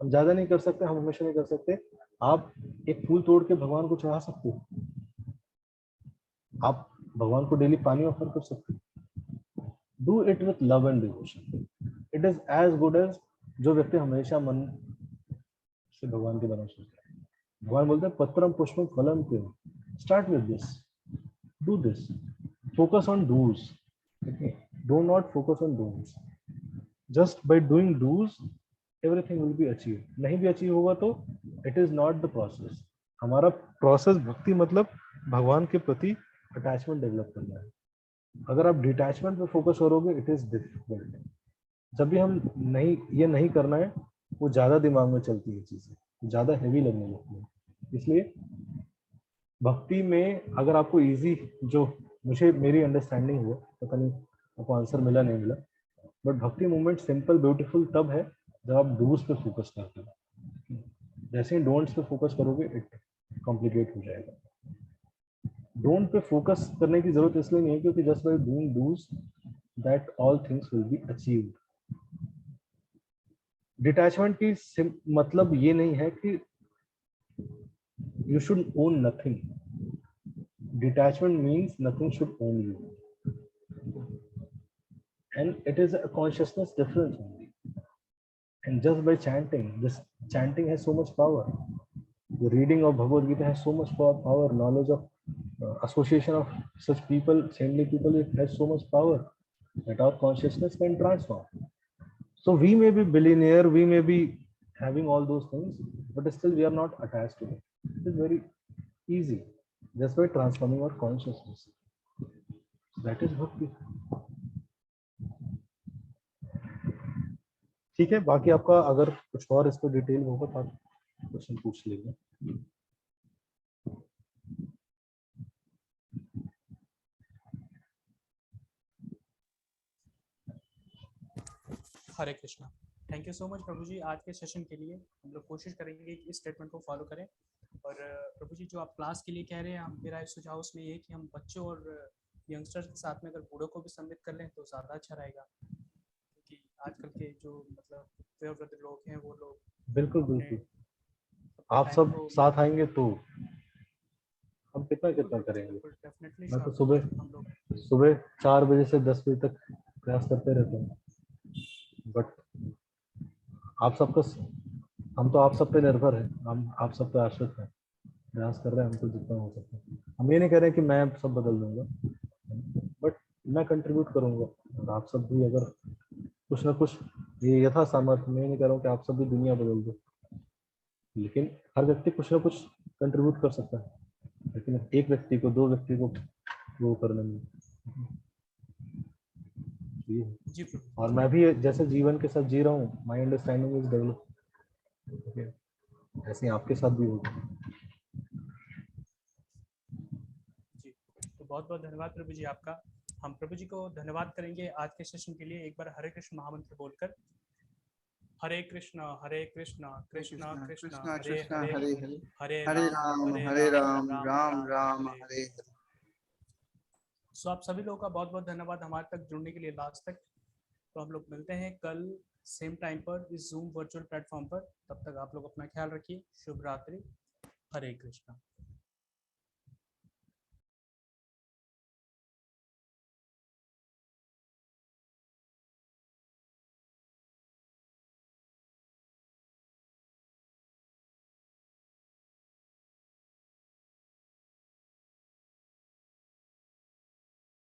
हम ज्यादा नहीं कर सकते, हम हमेशा नहीं कर सकते। आप एक फूल तोड़ के भगवान को चढ़ा सकते हो, आप भगवान को डेली पानी ऑफर कर सकते हो। Do it with love and devotion. It is as good as जो व्यक्ति हमेशा मन से भगवान के बारे में सोचता है, भगवान बोलते हैं पत्रम पुष्पम फलम क्यों, start with this, do this, focus on do's. Okay, do not focus on don'ts. Just by doing do's everything will be achieved. नहीं भी अचीव होगा तो it is not the process. हमारा प्रोसेस भक्ति मतलब भगवान के प्रति अटैचमेंट डेवलप करना है. अगर आप डिटैचमेंट पे फोकस करोगे इट इज डिफिकल्ट. जब भी हम ये नहीं करना है, वो ज्यादा दिमाग में चलती है चीजें, ज्यादा हैवी लगने लगती है. इसलिए भक्ति में अगर आपको इजी, जो मुझे मेरी अंडरस्टैंडिंग हुआ, पता नहीं आपको आंसर मिला नहीं मिला, बट भक्ति मूवमेंट सिंपल ब्यूटीफुल तब है जब आप डूज पे फोकस करते हो. जैसे ही डोंट्स पे फोकस करोगे इट कॉम्प्लिकेट हो जाएगा. डोंट पे फोकस करने की जरूरत इसलिए नहीं है क्योंकि just by doing do's that all things will be achieved. Detachment की मतलब ये नहीं है कि you should own nothing. Detachment means nothing should own you, and it is a consciousness difference only. And just by chanting, this chanting has so much power. The reading of Bhagavad Gita has so much power. Knowledge of association of such people, saintly people, it has so much power that our consciousness can transform. So we may be billionaire, we may be having all those things, but still we are not attached to it. It is very easy just by transforming our consciousness. That is bhakti. ठीक है, बाकी आपका अगर कुछ और इस पर detail होगा तो आप क्वेश्चन पूछ लीजिए. Hare Krishna. Thank you so much Prabhu ji आज के सेशन के लिए. हम लोग कोशिश करेंगे कि इस स्टेटमेंट को फॉलो करें. और प्रभु जी जो आप क्लास के लिए कह रहे हैं, मेरा एक सुझाव उसमें ये है कि हम बच्चों और यंगस्टर्स के साथ में अगर बूढ़ों को भी सम्मिलित कर लें तो ज़्यादा अच्छा रहेगा, क्योंकि आजकल के जो मतलब वयोवृद्ध लोग हैं वो लोग बिल्कुल बिल्कुल आप सब साथ आएंगे तो हम कितना करेंगे. डेफिनेटली मैं तो हम लोग सुबह 4 बजे से 10 बजे तक प्रयास करते रहते हैं, बट आप सबका, हम तो आप सब पे निर्भर है, हम आप सब पे आश्रित हैं. प्रयास कर रहे हैं हमको जितना हो सकता है. हम ये नहीं कह रहे हैं कि मैं सब बदल दूंगा, बट मैं कंट्रीब्यूट करूंगा. और आप सब भी अगर कुछ ना कुछ, ये यथा सामर्थ्य, मैं नहीं कह रहा हूँ कि आप सब भी दुनिया बदल दो, लेकिन हर व्यक्ति कुछ ना कुछ कंट्रीब्यूट कर सकता है. लेकिन एक व्यक्ति को, 2 व्यक्ति को वो करने में जी. और मैं भी जैसे जीवन के साथ जी रहा हूँ, माई अंडरस्टैंडिंग इज डेवलप, ऐसे आपके साथ भी होगा. जी, तो बहुत बहुत धन्यवाद प्रभु जी आपका. हम प्रभु जी को धन्यवाद करेंगे आज के सेशन के लिए. एक बार हरे कृष्ण महामंत्र बोलकर. हरे कृष्णा कृष्णा कृष्णा हरे हरे, हरे राम राम राम हरे हरे. सो आप सभी लोगों का बहुत बहुत धन्यवाद हमारे तक जुड़ने के लिए लास्ट तक. तो हम लोग मिलते हैं कल सेम टाइम पर इस जूम वर्चुअल प्लेटफॉर्म पर. तब तक आप लोग अपना ख्याल रखिए. शुभ रात्रि. हरे कृष्णा.